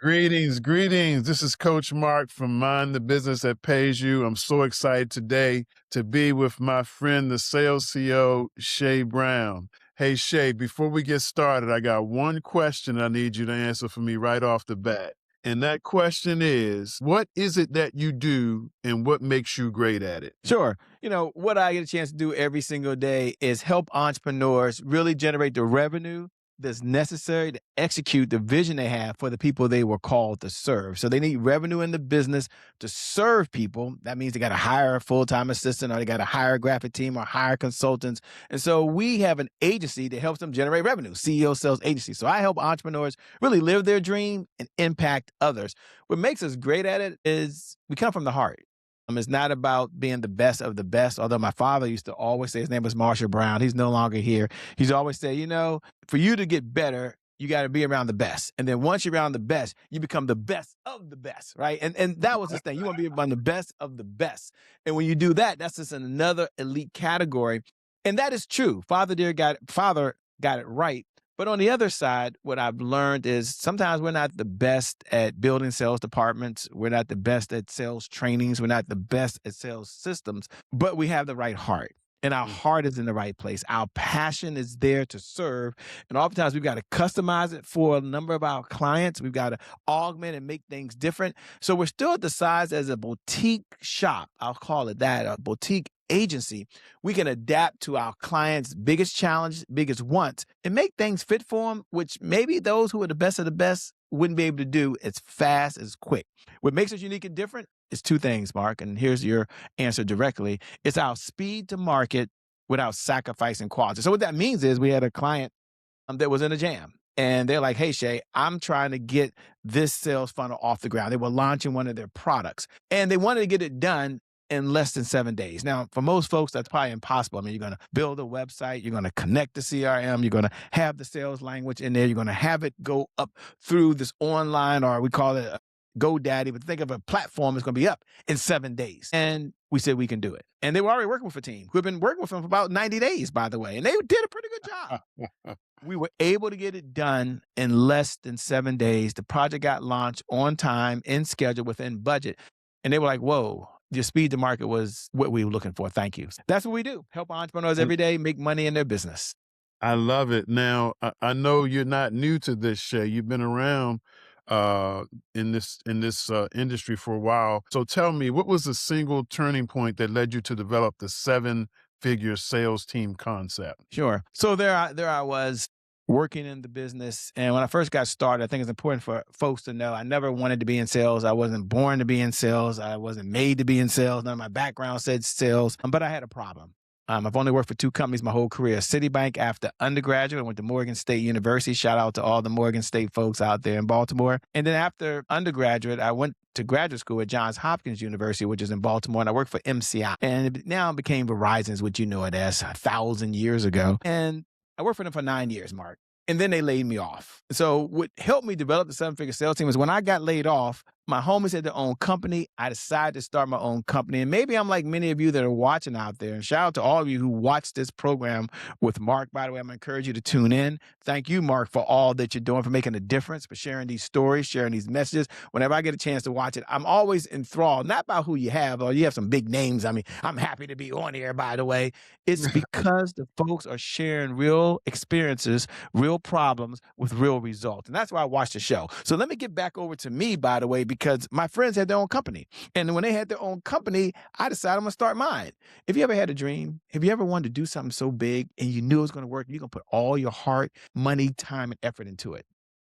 Greetings, greetings. This is Coach Mark from Mind the Business That Pays You. I'm so excited today to be with my friend, the sales CEO, Shay Brown. Hey, Shay, before we get started, I got one question I need you to answer for me right off the bat. And that question is, what is it that you do and what makes you great at it? Sure. What I get a chance to do every single day is help entrepreneurs really generate the revenue that's necessary to execute the vision they have for the people they were called to serve. So they need revenue in the business to serve people. That means they got to hire a full-time assistant, or they got to hire a graphic team, or hire consultants. And so we have an agency that helps them generate revenue, CEO Sales Agency. So I help entrepreneurs really live their dream and impact others. What makes us great at it is we come from the heart. It's not about being the best of the best, although my father used to always say, his name was Marshall Brown. He's no longer here. He's always say, for you to get better, you got to be around the best. And then once you're around the best, you become the best of the best, right? And that was his thing. You want to be around the best of the best. And when you do that, that's just another elite category. And that is true. Father got it right. But on the other side, what I've learned is sometimes we're not the best at building sales departments. We're not the best at sales trainings. We're not the best at sales systems, but we have the right heart. And our heart is in the right place. Our passion is there to serve. And oftentimes we've got to customize it for a number of our clients. We've got to augment and make things different. So we're still at the size as a boutique shop. I'll call it that, a boutique agency. We can adapt to our clients' biggest challenges, biggest wants, and make things fit for them, which maybe those who are the best of the best wouldn't be able to do as fast, as quick. What makes us unique and different is two things, Mark, and here's your answer directly. It's our speed to market without sacrificing quality. So what that means is we had a client that was in a jam. And they're like, hey, Shay, I'm trying to get this sales funnel off the ground. They were launching one of their products, and they wanted to get it done in less than 7 days. Now, for most folks, that's probably impossible. I mean, you're going to build a website, you're going to connect the CRM, you're going to have the sales language in there, you're going to have it go up through this online, or we call it GoDaddy, but think of a platform that's going to be up in 7 days. And we said we can do it. And they were already working with a team who had been working with them for about 90 days, by the way. And they did a pretty good job. We were able to get it done in less than 7 days. The project got launched on time, in schedule, within budget. And they were like, whoa, your speed to market was what we were looking for. Thank you. That's what we do. Help entrepreneurs every day make money in their business. I love it. Now, I know you're not new to this, Shay. You've been around in this industry for a while. So tell me, what was the single turning point that led you to develop the 7-figure sales team concept? Sure. So there I was working in the business. And when I first got started, I think it's important for folks to know I never wanted to be in sales. I wasn't born to be in sales. I wasn't made to be in sales. None of my background said sales, but I had a problem. I've only worked for 2 companies my whole career. Citibank after undergraduate. I went to Morgan State University. Shout out to all the Morgan State folks out there in Baltimore. And then after undergraduate, I went to graduate school at Johns Hopkins University, which is in Baltimore, and I worked for MCI. And it now became Verizon's, which you know it as 1,000 years ago. And I worked for them for 9 years, Mark. And then they laid me off. So what helped me develop the 7-figure sales team is when I got laid off, my homies had their own company. I decided to start my own company. And maybe I'm like many of you that are watching out there. And shout out to all of you who watch this program with Mark. By the way, I'm going to encourage you to tune in. Thank you, Mark, for all that you're doing, for making a difference, for sharing these stories, sharing these messages. Whenever I get a chance to watch it, I'm always enthralled, not by who you have, or you have some big names. I mean, I'm happy to be on here, by the way. It's because the folks are sharing real experiences, real problems with real results. And that's why I watch the show. So let me get back over to me, by the way, because my friends had their own company. And when they had their own company, I decided I'm going to start mine. If you ever had a dream, have you ever wanted to do something so big and you knew it was going to work, you're going to put all your heart, money, time, and effort into it.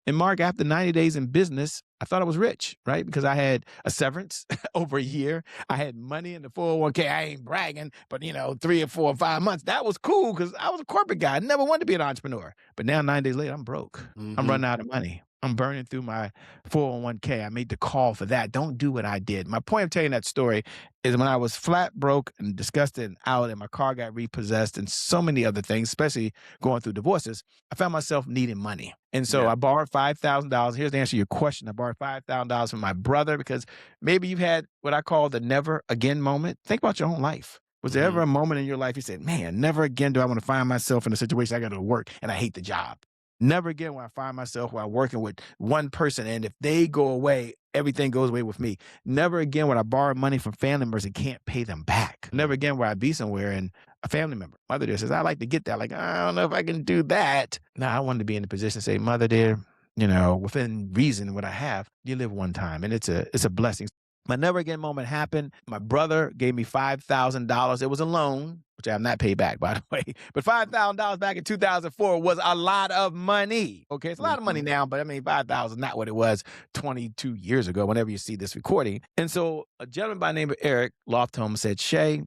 And Mark, after 90 days in business, I thought I was rich, right? Because I had a severance over a year. I had money in the 401k. I ain't bragging, but 3 or 4 or 5 months, that was cool because I was a corporate guy. I never wanted to be an entrepreneur. But now 9 days later, I'm broke. I'm running out of money. I'm burning through my 401k. I made the call for that. Don't do what I did. My point of telling that story is when I was flat broke and disgusted and out and my car got repossessed and so many other things, especially going through divorces, I found myself needing money. And so I borrowed $5,000. Here's the answer to your question. I borrowed $5,000 from my brother because maybe you've had what I call the never again moment. Think about your own life. Was there ever a moment in your life you said, man, never again do I want to find myself in a situation I got to work and I hate the job? Never again will I find myself while working with one person, and if they go away, everything goes away with me. Never again would I borrow money from family members and can't pay them back. Never again will I be somewhere and a family member, mother dear, says, "I'd like to get that." Like, I don't know if I can do that. No, I wanted to be in the position to say, "Mother dear, within reason, what I have, you live one time, and it's a blessing." My never again moment happened. My brother gave me $5,000. It was a loan, which I have not paid back, by the way. But $5,000 back in 2004 was a lot of money. Okay, it's a lot of money now, but I mean, 5,000 is not what it was 22 years ago, whenever you see this recording. And so a gentleman by the name of Eric Lofthome said, "Shay,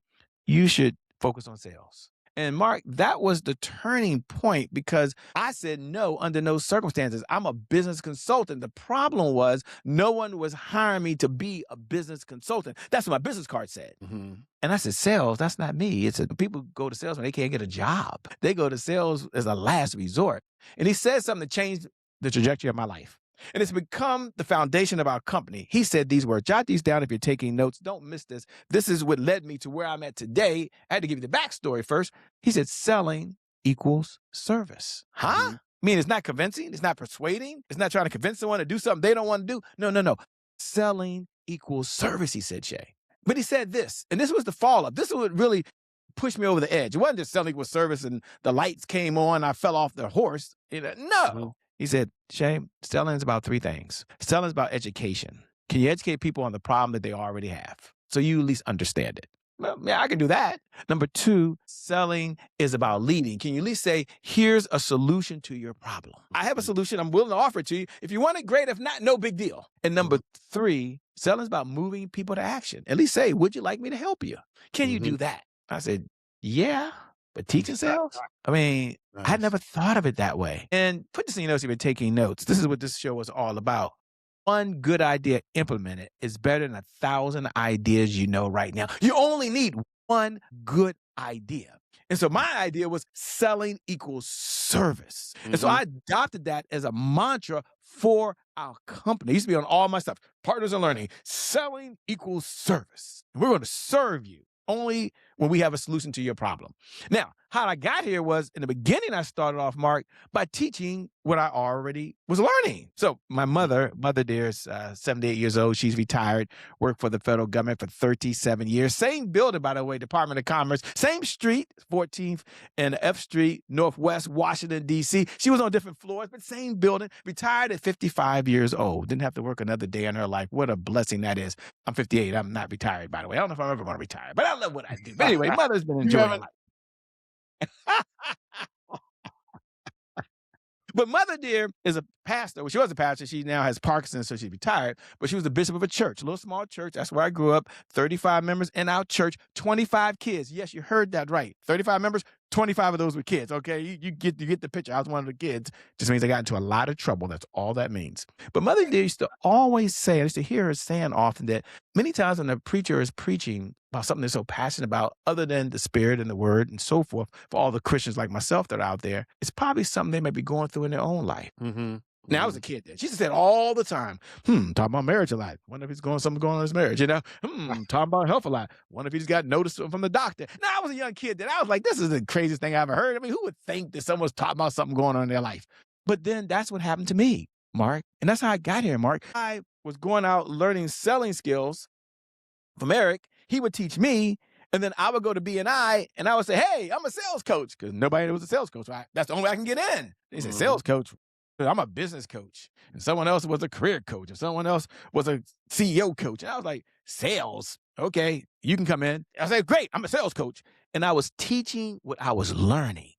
you should focus on sales." And Mark, that was the turning point because I said no under no circumstances. I'm a business consultant. The problem was no one was hiring me to be a business consultant. That's what my business card said. And I said, sales, that's not me. People go to sales when they can't get a job. They go to sales as a last resort. And he said something that changed the trajectory of my life. And it's become the foundation of our company. He said these words, jot these down if you're taking notes. Don't miss this. This is what led me to where I'm at today. I had to give you the backstory first. He said, selling equals service. Huh? I mean, it's not convincing. It's not persuading. It's not trying to convince someone to do something they don't want to do. No. Selling equals service, he said, Shay. But he said this, and this was the follow-up. This is what really pushed me over the edge. It wasn't just selling equals service and the lights came on, I fell off the horse. No. He said, Shay, selling is about three things. Selling is about education. Can you educate people on the problem that they already have so you at least understand it? Well, yeah, I can do that. Number two, selling is about leading. Can you at least say, here's a solution to your problem? I have a solution. I'm willing to offer it to you. If you want it, great. If not, no big deal. And number three, selling is about moving people to action. At least say, would you like me to help you? Can you do that? I said, yeah. But teaching sales? I mean, nice. I had never thought of it that way. And put this in your notes if you're taking notes. This is what this show was all about. One good idea implemented is better than 1,000 ideas you know right now. You only need one good idea. And so my idea was selling equals service. And so I adopted that as a mantra for our company. It used to be on all my stuff. Partners in Learning. Selling equals service. We're going to serve you only when we have a solution to your problem. Now, how I got here was in the beginning, I started off, Mark, by teaching what I already was learning. So my mother dear is 78 years old. She's retired, worked for the federal government for 37 years. Same building, by the way, Department of Commerce, same street, 14th and F Street, Northwest Washington, D.C. She was on different floors, but same building, retired at 55 years old. Didn't have to work another day in her life. What a blessing that is. I'm 58. I'm not retired, by the way. I don't know if I'm ever going to retire, but I love what I do. But anyway, mother's been enjoying life. But Mother Dear is a pastor. Well, she was a pastor. She now has Parkinson's, so she's retired. But she was the bishop of a church, a little small church. That's where I grew up. 35 members in our church, 25 kids. Yes, you heard that right. 35 members, 25 of those were kids, okay? You get the picture. I was one of the kids. Just means I got into a lot of trouble. That's all that means. But Mother Dear used to always say, I used to hear her saying often that many times when a preacher is preaching about something they're so passionate about, other than the spirit and the word and so forth, for all the Christians like myself that are out there, it's probably something they may be going through in their own life. Now, I was a kid then. She said all the time, talking about marriage a lot. Wonder if something's going on in his marriage, talking about health a lot. Wonder if he just got notice from the doctor. Now, I was a young kid then. I was like, this is the craziest thing I ever heard. I mean, who would think that someone's talking about something going on in their life? But then that's what happened to me, Mark. And that's how I got here, Mark. I was going out learning selling skills from Eric. He would teach me, and then I would go to BNI, and I would say, hey, I'm a sales coach, because nobody was a sales coach. Right? That's the only way I can get in. They said, sales coach? I'm a business coach. And someone else was a career coach, and someone else was a CEO coach. And I was like, sales? Okay, you can come in. I said, great, I'm a sales coach. And I was teaching what I was learning.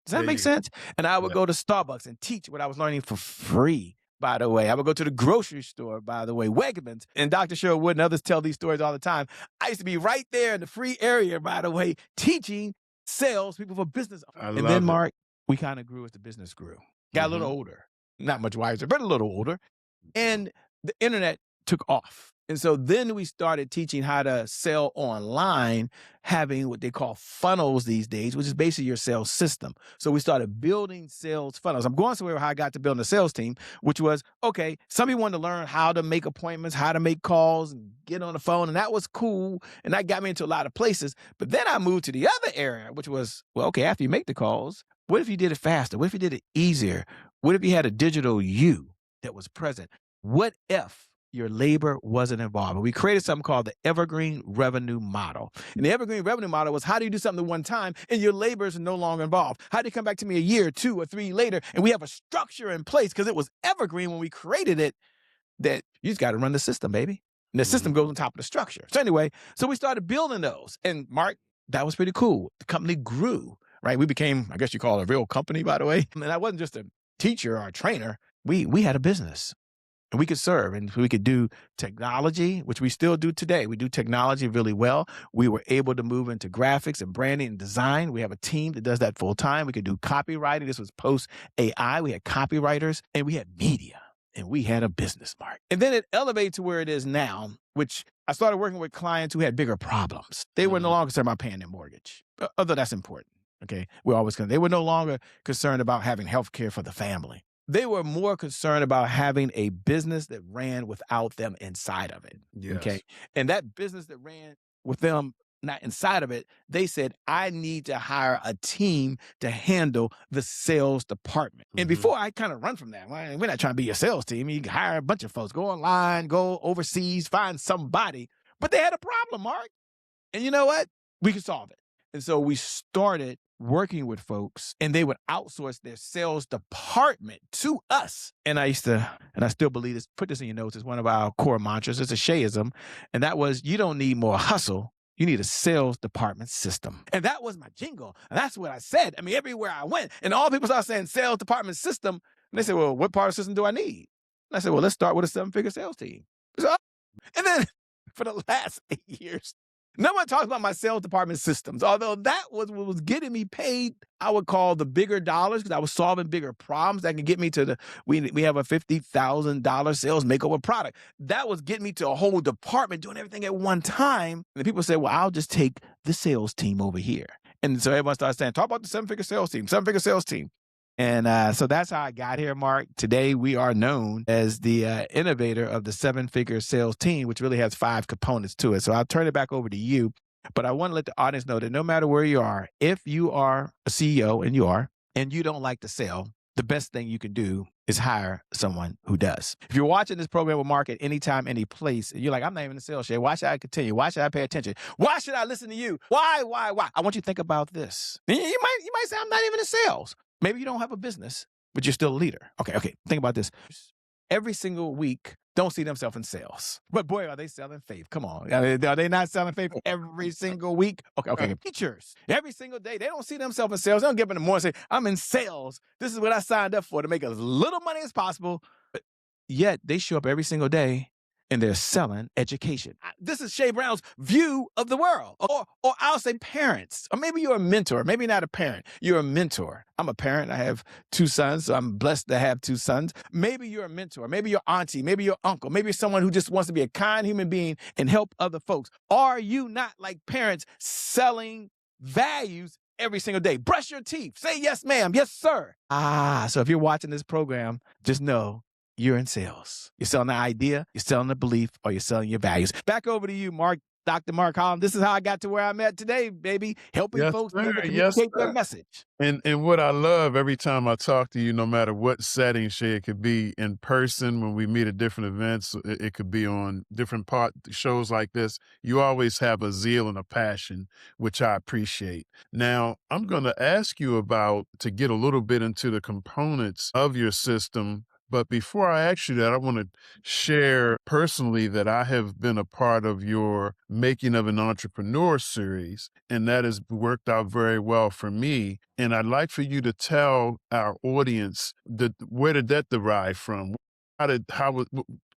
Does that make sense? And I would go to Starbucks and teach what I was learning for free. By the way, I would go to the grocery store, by the way, Wegmans, and Dr. Sherwood and others tell these stories all the time. I used to be right there in the free area, by the way, teaching sales people for business. And then, Mark, we kind of grew as the business grew. Got a little older, not much wiser, but a little older. And the internet took off. And so then we started teaching how to sell online, having what they call funnels these days, which is basically your sales system. So we started building sales funnels. I'm going somewhere how I got to building a sales team, which was, okay, some people wanted to learn how to make appointments, how to make calls and get on the phone. And that was cool. And that got me into a lot of places. But then I moved to the other area, which was, well, okay, after you make the calls, what if you did it faster? What if you did it easier? What if you had a digital you that was present? What if your labor wasn't involved? And we created something called the Evergreen Revenue Model. And the Evergreen Revenue Model was, how do you do something one time and your labor is no longer involved? How do you come back to me a year, 2 or 3 later, and we have a structure in place because it was evergreen when we created it, that you just got to run the system, baby. And the system goes on top of the structure. So anyway, so we started building those. And Mark, that was pretty cool. The company grew, right? We became, I guess you call it a real company, by the way. And I wasn't just a teacher or a trainer. We had a business. And we could serve, and we could do technology, which we still do today. We do technology really well. We were able to move into graphics and branding and design. We have a team that does that full time. We could do copywriting. This was post AI. We had copywriters, and we had media, and we had a business, Mark. And then it elevated to where it is now, which I started working with clients who had bigger problems. They were no longer concerned about paying their mortgage, although that's important. Okay, they were no longer concerned about having health care for the family. They were more concerned about having a business that ran without them inside of it. Yes. Okay. And that business that ran with them not inside of it, they said, I need to hire a team to handle the sales department. And before I kind of run from that, we're not trying to be a sales team. You can hire a bunch of folks, go online, go overseas, find somebody. But they had a problem, Mark. And you know what? We could solve it. And so we started working with folks, and they would outsource their sales department to us. And I still believe this, put this in your notes, it's one of our core mantras. It's a Shayism. And that was, you don't need more hustle. You need a sales department system. And that was my jingle. And that's what I said. I mean, everywhere I went, and all people started saying sales department system. And they said, well, what part of the system do I need? And I said, well, let's start with a 7-figure sales team. So, and then for the last 8 years, no one talks about my sales department systems, although that was what was getting me paid, I would call the bigger dollars, because I was solving bigger problems that could get me to we have a $50,000 sales makeover product. That was getting me to a whole department doing everything at one time. And the people say, well, I'll just take the sales team over here. And so everyone started saying, talk about the 7-figure sales team, 7-figure sales team. And so that's how I got here, Mark. Today, we are known as the innovator of the 7-figure sales team, which really has 5 components to it. So I'll turn it back over to you. But I want to let the audience know that no matter where you are, if you are a CEO, and you don't like to sell, the best thing you can do is hire someone who does. If you're watching this program with Mark at any time, any place, and you're like, I'm not even in sales, Shay. Why should I continue? Why should I pay attention? Why should I listen to you? Why? I want you to think about this. You might say, I'm not even in sales. Maybe you don't have a business, but you're still a leader. Okay. Think about this. Every single week, don't see themselves in sales. But boy, are they selling faith. Come on. Are they not selling faith every single week? Okay. Teachers, every single day, they don't see themselves in sales. They don't get up in the morning and say, I'm in sales. This is what I signed up for, to make as little money as possible. But yet they show up every single day and they're selling education. This is Shay Brown's view of the world. Or I'll say parents. Or maybe you're a mentor. Maybe not a parent. You're a mentor. I'm a parent. I have 2 sons, so I'm blessed to have 2 sons. Maybe you're a mentor. Maybe your auntie. Maybe your uncle. Maybe you're someone who just wants to be a kind human being and help other folks. Are you not, like parents, selling values every single day? Brush your teeth. Say yes, ma'am. Yes, sir. So if you're watching this program, just know you're in sales. You're selling the idea, you're selling the belief, or you're selling your values. Back over to you, Mark. Dr. Mark Holland. This is how I got to where I'm at today, baby. Helping folks communicate their message. And what I love every time I talk to you, no matter what setting, Shay, it could be in person when we meet at different events. It could be on different shows like this. You always have a zeal and a passion, which I appreciate. Now, I'm going to ask you to get a little bit into the components of your system. But before I ask you that, I want to share personally that I have been a part of your Making of an Entrepreneur series, and that has worked out very well for me. And I'd like for you to tell our audience where did that derive from?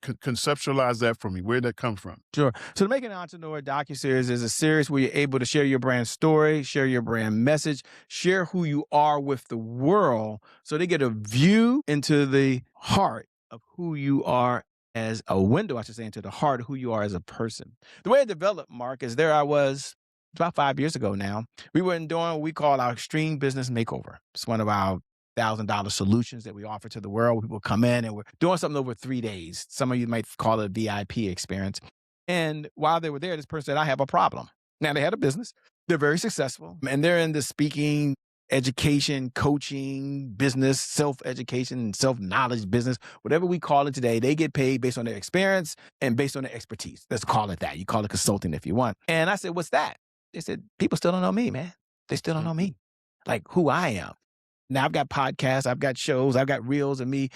Conceptualize that for me. Where did that come from? Sure. So the Making an Entrepreneur docuseries is a series where you're able to share your brand story, share your brand message, share who you are with the world, so they get a view into the heart of who you are as a window, I should say, into the heart of who you are as a person. The way it developed, Mark, is there I was about 5 years ago now. We were doing what we call our Extreme Business Makeover. It's one of our $1,000 solutions that we offer to the world. People come in and we're doing something over 3 days. Some of you might call it a VIP experience. And while they were there, this person said, I have a problem. Now they had a business. They're very successful and they're in the speaking education, coaching, business, self-education, self-knowledge business, whatever we call it today, they get paid based on their experience and based on their expertise. Let's call it that. You call it consulting if you want. And I said, what's that? They said, people still don't know me, man. They still don't know me, like who I am. Now I've got podcasts, I've got shows, I've got reels of me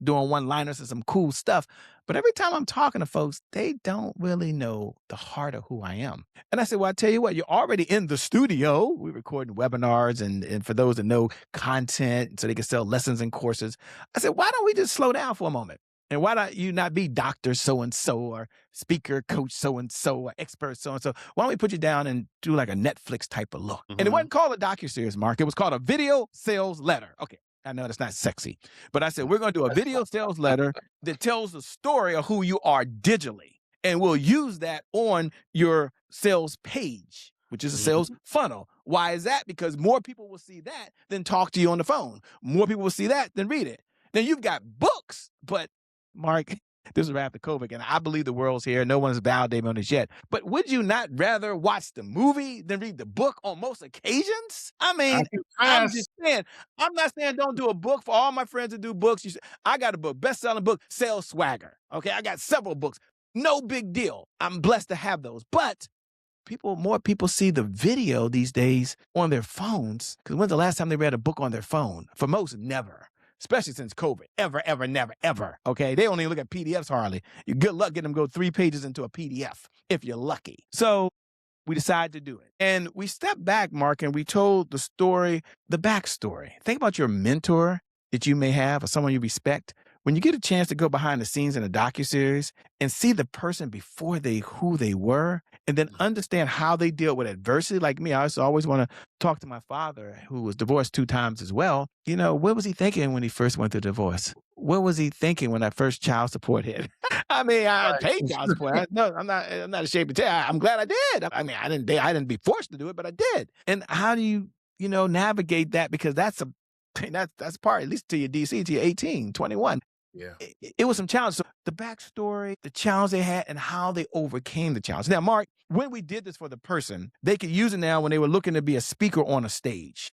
doing one-liners and some cool stuff. But every time I'm talking to folks, they don't really know the heart of who I am. And I said, well, I tell you what, you're already in the studio. We're recording webinars and for those that know content so they can sell lessons and courses. I said, why don't we just slow down for a moment? And why don't you not be Dr. So-and-so or speaker coach so-and-so or expert so-and-so? Why don't we put you down and do like a Netflix type of look? And it wasn't called a docuseries, Mark. It was called a video sales letter. Okay, I know that's not sexy, but I said, we're going to do a video sales letter that tells the story of who you are digitally. And we'll use that on your sales page, which is a sales funnel. Why is that? Because more people will see that than talk to you on the phone. More people will see that than read it. Then you've got books, but Mark, this is right after COVID, and I believe the world's here. No one's validated me on this yet. But would you not rather watch the movie than read the book on most occasions? I mean, I'm just saying, I'm not saying don't do a book. For all my friends that do books, I got a book, best-selling book, Sales Swagger. Okay, I got several books. No big deal. I'm blessed to have those. But more people see the video these days on their phones. Because when's the last time they read a book on their phone? For most, never. Especially since COVID. Ever, never, ever. Okay? They don't even look at PDFs hardly. You good luck getting them to go 3 pages into a PDF if you're lucky. So we decided to do it. And we stepped back, Mark, and we told the story, the backstory. Think about your mentor that you may have or someone you respect. When you get a chance to go behind the scenes in a docuseries and see the person before who they were, and then understand how they deal with adversity. Like me, I always want to talk to my father, who was divorced 2 times as well. You know, what was he thinking when he first went through divorce? What was he thinking when that first child support hit? I mean, I paid child support. No, I'm not ashamed to tell you. I'm glad I did. I mean, I didn't be forced to do it, but I did. And how do you navigate that? Because that's part, at least to your DC, to your 18, 21. Yeah. It was some challenge. So the backstory, the challenge they had, and how they overcame the challenge. Now, Mark, when we did this for the person, they could use it now when they were looking to be a speaker on a stage.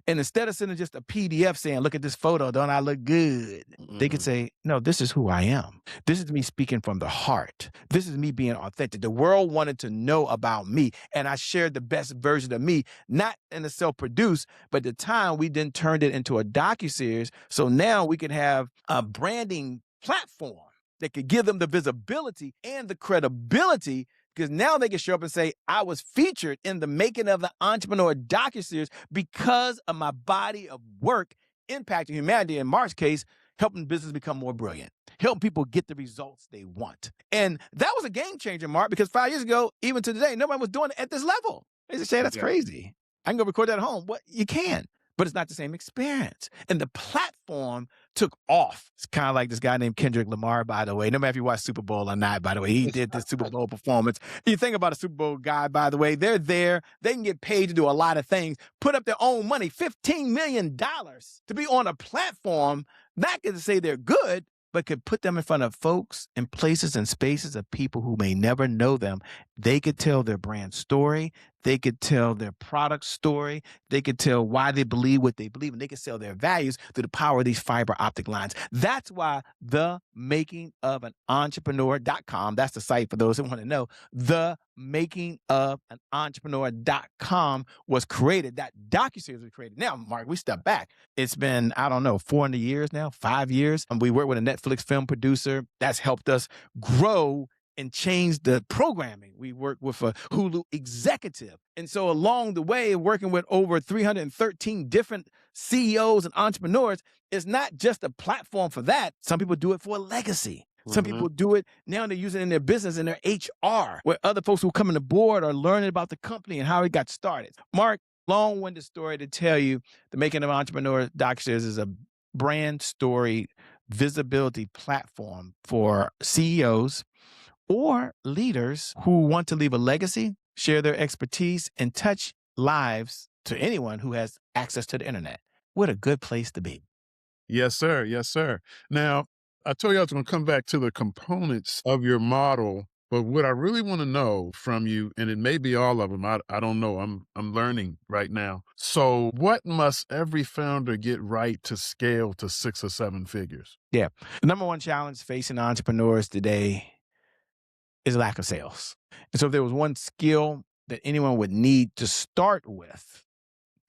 And instead of sending just a PDF saying, look at this photo, don't I look good? They could say, no, this is who I am. This is me speaking from the heart. This is me being authentic. The world wanted to know about me, and I shared the best version of me, not in a self-produced, but at the time we then turned it into a docuseries. So now we can have a branding platform that could give them the visibility and the credibility, because now they can show up and say, I was featured in the Making of the Entrepreneur docuseries because of my body of work impacting humanity. In Mark's case, helping business become more brilliant, helping people get the results they want. And that was a game changer, Mark, because 5 years ago, even to today, nobody was doing it at this level. They just say, that's crazy. I can go record that at home. What? You can. But it's not the same experience. And the platform took off. It's kind of like this guy named Kendrick Lamar, by the way. No matter if you watch Super Bowl or not, by the way, he did this Super Bowl performance. You think about a Super Bowl guy, by the way, they're there. They can get paid to do a lot of things, put up their own money, $15 million to be on a platform, not to say they're good, but could put them in front of folks and places and spaces of people who may never know them. They could tell their brand story. They could tell their product story. They could tell why they believe what they believe, and they could sell their values through the power of these fiber optic lines. That's why the Making of an Entrepreneur.com, that's the site for those who want to know, the Making of an Entrepreneur.com was created. That docuseries was created. Now, Mark, we step back. It's been, 400 years now, 5 years. And we work with a Netflix film producer that's helped us grow and change the programming. We work with a Hulu executive. And so along the way, working with over 313 different CEOs and entrepreneurs, is not just a platform for that. Some people do it for a legacy. Some people do it now, they're using it in their business, in their HR, where other folks who come on the board are learning about the company and how it got started. Mark, long-winded story to tell you, the Making of Entrepreneur docuseries is a brand story visibility platform for CEOs or leaders who want to leave a legacy, share their expertise, and touch lives to anyone who has access to the internet. What a good place to be. Yes, sir. Yes, sir. Now, I told you I was going to come back to the components of your model But what I really want to know from you, and it may be all of them, I don't know. I'm learning right now. So, what must every founder get right to scale to 6 or 7 figures? Yeah. The number one challenge facing entrepreneurs today is lack of sales. And so if there was one skill that anyone would need to start with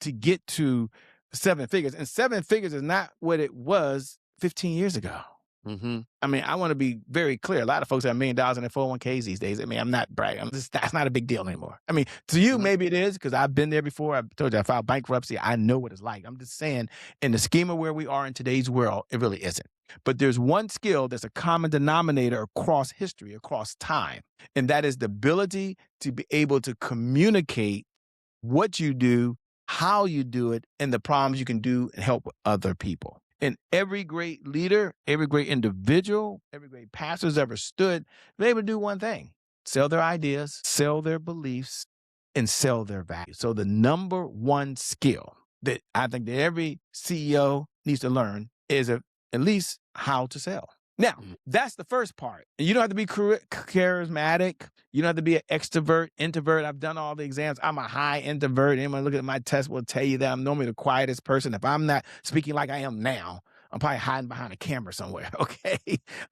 to get to 7 figures, and 7 figures is not what it was 15 years ago. Mm-hmm. I mean, I want to be very clear. A lot of folks have $1 million in their 401ks these days. I mean, I'm not bragging. That's not a big deal anymore. I mean, to you, maybe it is because I've been there before. I told you I filed bankruptcy. I know what it's like. I'm just saying, in the scheme of where we are in today's world, it really isn't. But there's one skill that's a common denominator across history, across time, and that is the ability to be able to communicate what you do, how you do it, and the problems you can do and help other people. And every great leader, every great individual, every great pastor who's ever stood, they're able to do one thing: sell their ideas, sell their beliefs, and sell their values. So the number one skill that I think that every CEO needs to learn is at least how to sell. Now, that's the first part. You don't have to be charismatic. You don't have to be an extrovert, introvert. I've done all the exams. I'm a high introvert. Anyone look at my test will tell you that I'm normally the quietest person. If I'm not speaking like I am now, I'm probably hiding behind a camera somewhere, okay?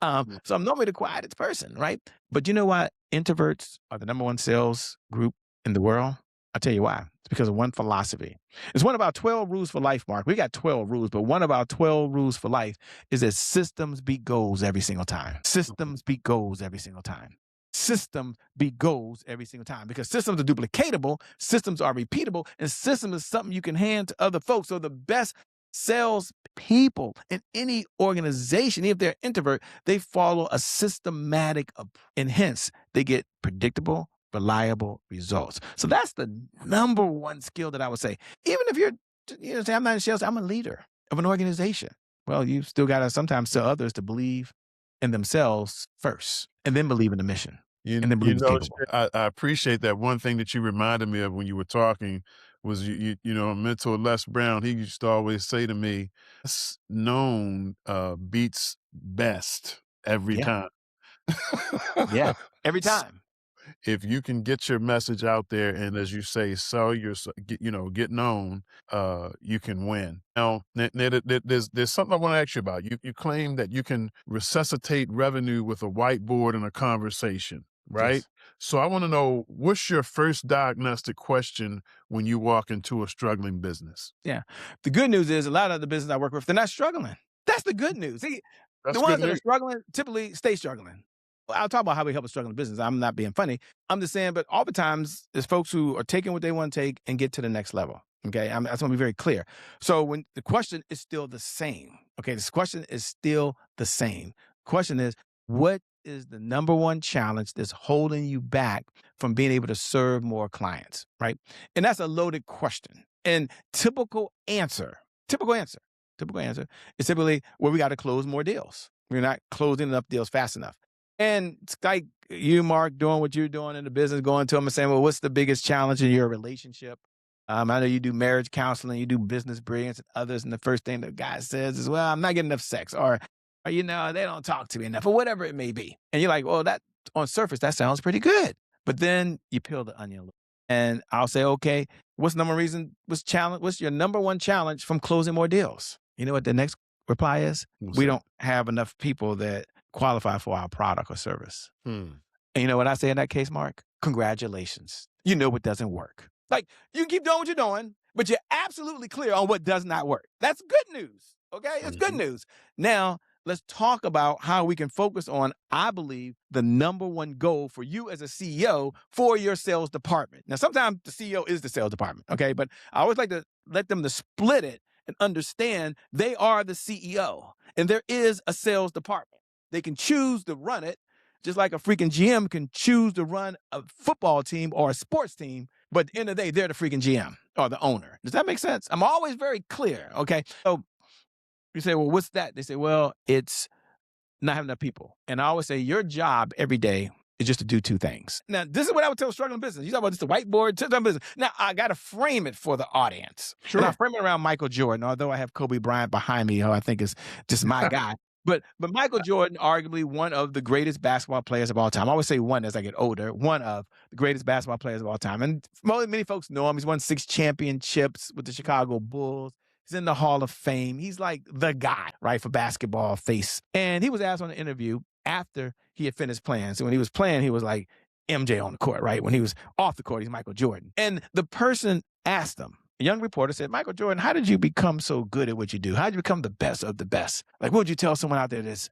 So I'm normally the quietest person, right? But you know what? Introverts are the number one sales group in the world. I'll tell you why. It's because of one philosophy. It's one of our 12 rules for life, Mark. We got 12 rules, but one of our 12 rules for life is that systems beat goals every single time. Systems beat goals every single time. Systems beat goals every single time because systems are duplicatable, systems are repeatable, and systems is something you can hand to other folks. So the best sales people in any organization, if they're introvert, they follow a systematic approach, and hence they get predictable, reliable results. So that's the number one skill that I would say. Even if say I'm not in sales, I'm a leader of an organization. Well, you still got to sometimes tell others to believe in themselves first, and then believe in the mission, and then believe it's capable. I appreciate that. One thing that you reminded me of when you were talking was mentor Les Brown. He used to always say to me, "Known beats best every Yeah, time." yeah, every time. If you can get your message out there and, as you say, sell your, get known, you can win. Now, there's something I want to ask you about. You claim that you can resuscitate revenue with a whiteboard and a conversation, right? Yes. So I want to know, what's your first diagnostic question when you walk into a struggling business? Yeah. The good news is a lot of the business I work with, they're not struggling. That's the good news. See, That's the good ones that are news. struggling typically stay struggling. I'll talk about how we help a struggling business. I'm not being funny. I'm just saying, but oftentimes there's folks who are taking what they want to take and get to the next level. Okay. I just want to be very clear. So when the question is still the same, okay, this question is still the same. Question is, what is the number one challenge that's holding you back from being able to serve more clients? Right. And that's a loaded question. And typical answer is typically, well, we got to close more deals. We're not closing enough deals fast enough. And it's like you, Mark, doing what you're doing in the business, going to them and saying, well, what's the biggest challenge in your relationship? I know you do marriage counseling, you do business brilliance and others. And the first thing the guy says is, well, I'm not getting enough sex, or they don't talk to me enough, or whatever it may be. And you're like, well, that on surface, that sounds pretty good. But then you peel the onion a little. And I'll say, okay, what's your number one challenge from closing more deals? You know what the next reply is? We don't have enough people that qualify for our product or service. And you know what I say in that case, Mark? Congratulations. You know what doesn't work. Like, you can keep doing what you're doing, but you're absolutely clear on what does not work. That's good news. Okay? It's good news. Now, let's talk about how we can focus on, I believe, the number one goal for you as a CEO for your sales department. Now, sometimes the CEO is the sales department, okay? But I always like to let them to split it and understand they are the CEO and there is a sales department. They can choose to run it just like a freaking GM can choose to run a football team or a sports team. But at the end of the day, they're the freaking GM or the owner. Does that make sense? I'm always very clear, okay? So you say, well, what's that? They say, well, it's not having enough people. And I always say, your job every day is just to do two things. Now, this is what I would tell struggling business. You talk about just a whiteboard, business. Now, I got to frame it for the audience. Sure. And I frame it around Michael Jordan, although I have Kobe Bryant behind me, who I think is just my guy. But Michael Jordan, arguably one of the greatest basketball players of all time. I always say one as I get older, one of the greatest basketball players of all time. And many folks know him. He's won 6 championships with the Chicago Bulls. He's in the Hall of Fame. He's like the guy, right, for basketball face. And he was asked on an interview after he had finished playing. So when he was playing, he was like MJ on the court, right? When he was off the court, he's Michael Jordan. And the person asked him, a young reporter said, Michael Jordan, how did you become so good at what you do? How did you become the best of the best? Like, what would you tell someone out there that's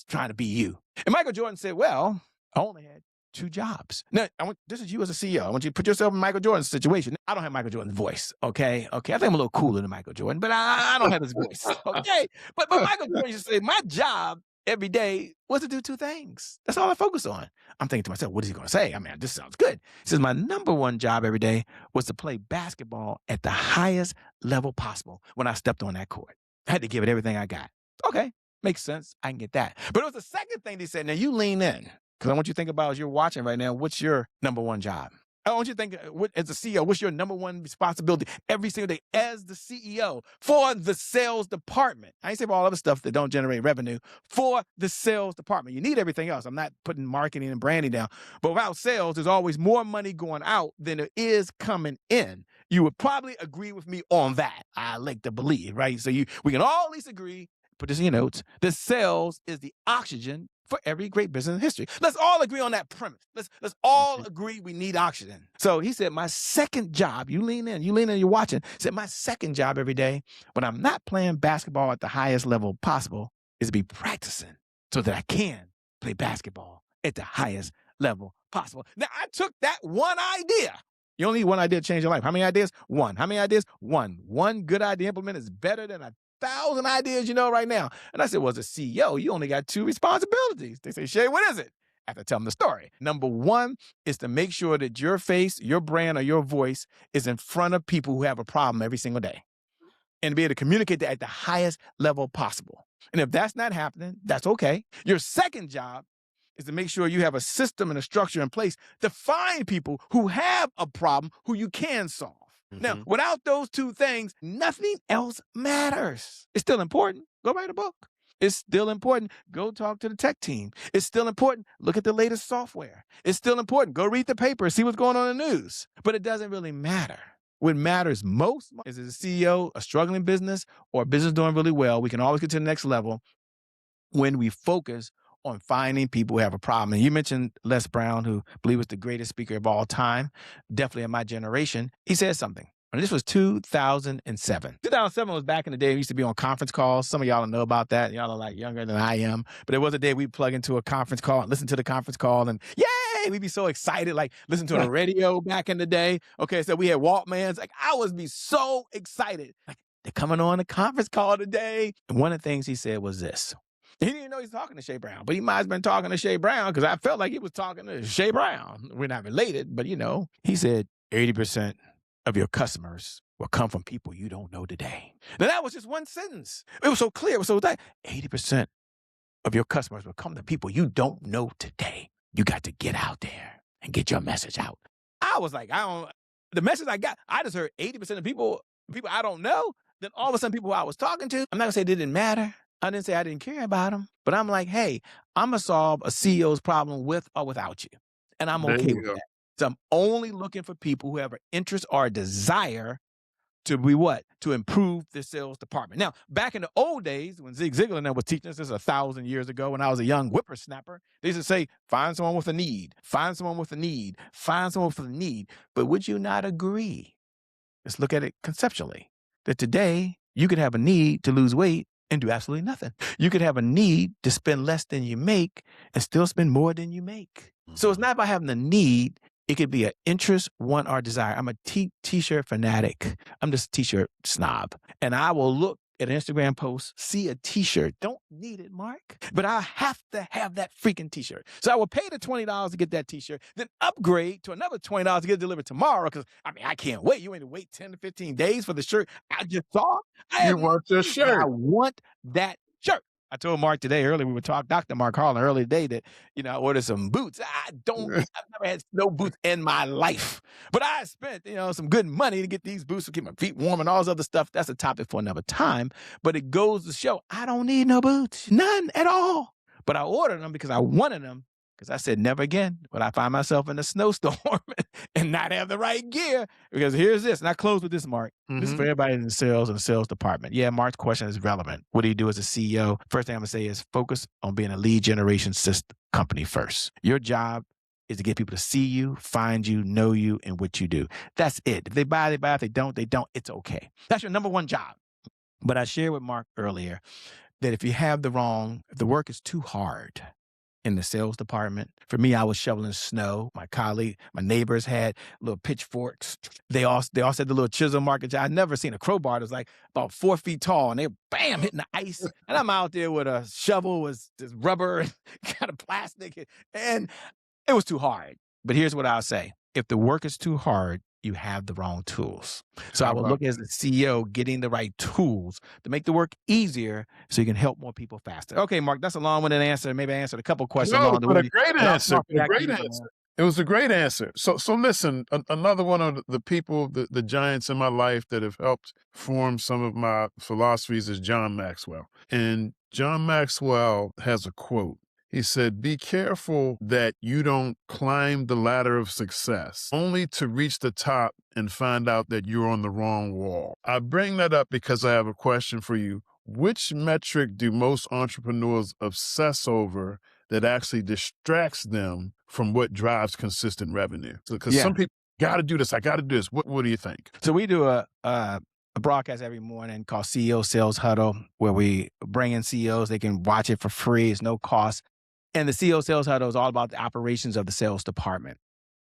trying to be you? And Michael Jordan said, well, I only had 2 jobs. Now, this is you as a CEO. I want you to put yourself in Michael Jordan's situation. I don't have Michael Jordan's voice, okay? I think I'm a little cooler than Michael Jordan, but I don't have his voice, okay? But Michael Jordan used to say, my job every day was to do 2 things. That's all I focus on. I'm thinking to myself, what is he going to say? I mean, this sounds good. He says, my number 1 job every day was to play basketball at the highest level possible when I stepped on that court. I had to give it everything I got. Okay, makes sense. I can get that. But it was the second thing he said. Now, you lean in, because I want you to think about, as you're watching right now, what's your number 1 job? I want you to think, as a CEO, what's your number 1 responsibility every single day as the CEO for the sales department? I ain't saying all other stuff that don't generate revenue, for the sales department. You need everything else. I'm not putting marketing and branding down. But without sales, there's always more money going out than there is coming in. You would probably agree with me on that. I like to believe, right? So we can all at least agree, put this in your notes, that sales is the oxygen for every great business in history. Let's all agree on that premise. Let's all agree we need oxygen. So he said, my second job, you lean in, you're watching, said my second job every day when I'm not playing basketball at the highest level possible is to be practicing so that I can play basketball at the highest level possible. Now, I took that one idea. You only need one idea to change your life. How many ideas? 1. How many ideas? 1. One good idea implemented is better than 1,000 ideas you know right now. And I said, well, as a CEO, you only got 2 responsibilities. They say, Shay, what is it? After telling the story. Number 1 is to make sure that your face, your brand, or your voice is in front of people who have a problem every single day. And be able to communicate that at the highest level possible. And if that's not happening, that's okay. Your second job is to make sure you have a system and a structure in place to find people who have a problem who you can solve. Now, without those 2 things, nothing else matters. It's still important. Go write a book. It's still important. Go talk to the tech team. It's still important. Look at the latest software. It's still important. Go read the paper, see what's going on in the news. But it doesn't really matter. What matters most is, as a CEO, a struggling business, or a business doing really well, we can always get to the next level when we focus on finding people who have a problem. And you mentioned Les Brown, who I believe was the greatest speaker of all time, definitely in my generation. He said something. And this was 2007. 2007 was back in the day. We used to be on conference calls. Some of y'all don't know about that. Y'all are like younger than I am. But there was a day we'd plug into a conference call and listen to the conference call. And yay, we'd be so excited, like listen to the radio back in the day. Okay, so we had Walkmans. Like I would be so excited. Like they're coming on a conference call today. And one of the things he said was this. He didn't even know he was talking to Shay Brown, but he might have been talking to Shay Brown because I felt like he was talking to Shay Brown. We're not related, but he said 80% of your customers will come from people you don't know today. Now that was just one sentence. It was so clear. It was so that 80% of your customers will come to people you don't know today. You got to get out there and get your message out. I was like, the message I got, I just heard 80% of people I don't know. Then all of a sudden people I was talking to, I'm not gonna say it didn't matter. I didn't say I didn't care about them, but I'm like, hey, I'm going to solve a CEO's problem with or without you. And I'm okay with that. So I'm only looking for people who have an interest or a desire to be what? To improve the sales department. Now, back in the old days, when Zig Ziglar was teaching us, this is 1,000 years ago, when I was a young whippersnapper, they used to say, find someone with a need, find someone with a need, find someone with a need. But would you not agree? Let's look at it conceptually, that today you could have a need to lose weight and do absolutely nothing. You could have a need to spend less than you make and still spend more than you make. So it's not about having a need. It could be an interest, want, or desire. I'm a t-shirt fanatic. I'm just a t-shirt snob. And I will look at an Instagram post, see a t-shirt. Don't need it, Mark. But I have to have that freaking t-shirt. So I will pay the $20 to get that t-shirt, then upgrade to another $20 to get it delivered tomorrow. Because, I can't wait. You ain't to wait 10 to 15 days for the shirt I just saw. You want your shirt. I want that shirt. I told Mark today earlier, we were talking, Dr. Mark Harlan earlier today that, I ordered some boots. I've never had snow boots in my life, but I spent, some good money to get these boots to keep my feet warm and all this other stuff. That's a topic for another time, but it goes to show I don't need no boots, none at all. But I ordered them because I wanted them because I said, never again would I find myself in a snowstorm and not have the right gear. Because here's this, and I close with this, Mark. This is for everybody in the sales and the sales department. Yeah, Mark's question is relevant. What do you do as a CEO? First thing I'm gonna say is focus on being a lead generation system company first. Your job is to get people to see you, find you, know you, and what you do. That's it. If they buy, they buy. If they don't, they don't. It's okay. That's your number one job. But I shared with Mark earlier that if the work is too hard in the sales department. For me, I was shoveling snow. My neighbors had little pitchforks. They all had the little chisel market. I'd never seen a crowbar that was like about 4 feet tall, and they bam hitting the ice. And I'm out there with a shovel, was just rubber and kind of plastic, and it was too hard. But here's what I'll say: if the work is too hard, you have the wrong tools. So I would look as the CEO getting the right tools to make the work easier so you can help more people faster. Okay, Mark, that's a long-winded answer. Maybe I answered a couple questions along the way. But a great answer. It was a great answer. So listen, another one of the people, the giants in my life that have helped form some of my philosophies is John Maxwell. And John Maxwell has a quote. He said, "Be careful that you don't climb the ladder of success only to reach the top and find out that you're on the wrong wall." I bring that up because I have a question for you. Which metric do most entrepreneurs obsess over that actually distracts them from what drives consistent revenue? Because some people got to do this. I got to do this. What do you think? So we do a broadcast every morning called CEO Sales Huddle, where we bring in CEOs. They can watch it for free. It's no cost. And the CEO Sales Huddle is all about the operations of the sales department.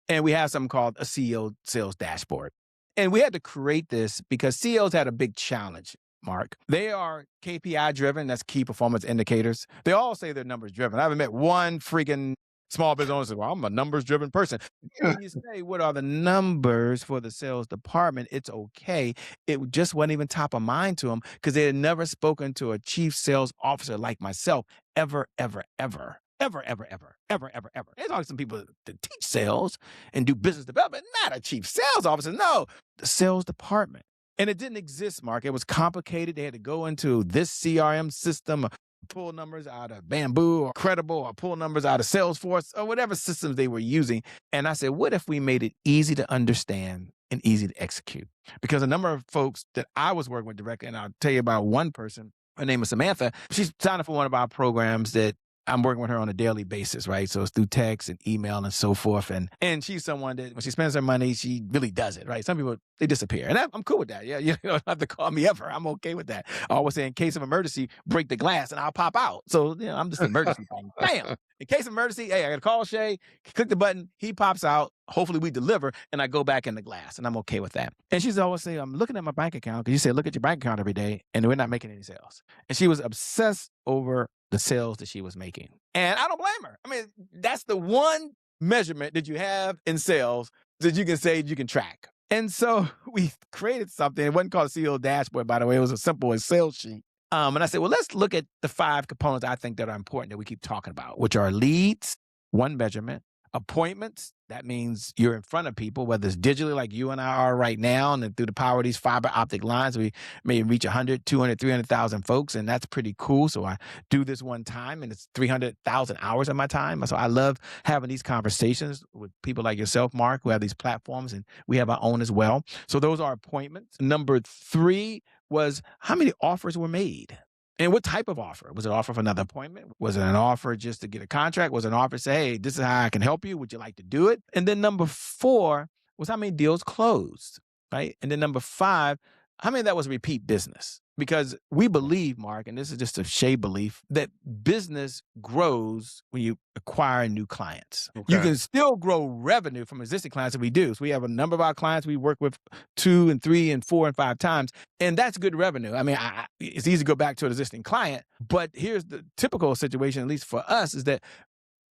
And we have something called a CEO Sales Dashboard. And we had to create this because CEOs had a big challenge, Mark. They are KPI driven. That's key performance indicators. They all say they're numbers driven. I haven't met one freaking small business owner says, "Well, I'm a numbers driven person." When you say, what are the numbers for the sales department? It's okay. It just wasn't even top of mind to them because they had never spoken to a chief sales officer like myself ever, ever, ever. Ever, ever, ever, ever, ever, ever. There's always some people that teach sales and do business development, not a chief sales officer. No, the sales department. And it didn't exist, Mark. It was complicated. They had to go into this CRM system, pull numbers out of Bamboo or Credible, or pull numbers out of Salesforce or whatever systems they were using. And I said, what if we made it easy to understand and easy to execute? Because a number of folks that I was working with directly, and I'll tell you about one person, her name is Samantha. She's signed up for one of our programs that I'm working with her on a daily basis, right? So it's through text and email and so forth. And she's someone that when she spends her money, she really does it, right? Some people, they disappear. And I'm cool with that. Yeah, you don't have to call me ever. I'm okay with that. I always say, in case of emergency, break the glass and I'll pop out. So, I'm just an emergency thing. Bam! In case of emergency, hey, I got to call Shay, click the button, he pops out. Hopefully we deliver, and I go back in the glass, and I'm okay with that. And she's always saying, I'm looking at my bank account, because you say, look at your bank account every day, and we're not making any sales. And she was obsessed over the sales that she was making. And I don't blame her. I mean, that's the one measurement that you have in sales that you can say you can track. And so we created something. It wasn't called a CEO dashboard, by the way. It was a simple sales sheet. And I said, well, let's look at the 5 components I think that are important that we keep talking about, which are leads, one measurement, appointments. That means you're in front of people, whether it's digitally like you and I are right now, and then through the power of these fiber optic lines, we may reach 100, 200, 300,000 folks, and that's pretty cool. So I do this one time, and it's 300,000 hours of my time. So I love having these conversations with people like yourself, Mark, who have these platforms, and we have our own as well. So those are appointments. Number 3 was how many offers were made. And what type of offer? Was it an offer for another appointment? Was it an offer just to get a contract? Was it an offer to say, hey, this is how I can help you? Would you like to do it? And then number 4 was how many deals closed, right? And then number 5, how many of that was repeat business? Because we believe, Mark, and this is just a Shay belief, that business grows when you acquire new clients. Okay. You can still grow revenue from existing clients that we do. So we have a number of our clients we work with 2 and 3 and 4 and 5 times, and that's good revenue. I mean, it's easy to go back to an existing client, but here's the typical situation, at least for us, is that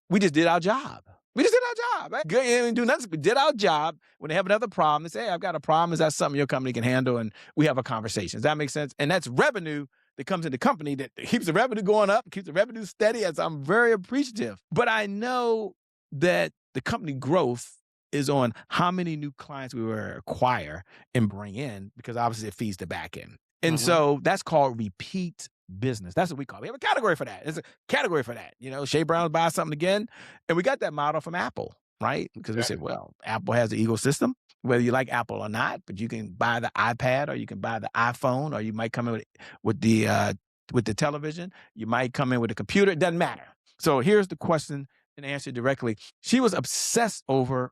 we just did our job. We just did our job, right? Good, didn't do nothing. We did our job. When they have another problem, they say, hey, I've got a problem. Is that something your company can handle? And we have a conversation. Does that make sense? And that's revenue that comes in the company that keeps the revenue going up, keeps the revenue steady, as I'm very appreciative. But I know that the company growth is on how many new clients we will acquire and bring in, because obviously it feeds the back end. And so that's called repeat business. That's what we call it. We have a category for that. There's a category for that. Shay Brown buys something again. And we got that model from Apple, right? Because we said, well, Apple has the ecosystem, whether you like Apple or not, but you can buy the iPad or you can buy the iPhone, or you might come in with the television. You might come in with a computer. It doesn't matter. So here's the question and answer directly. She was obsessed over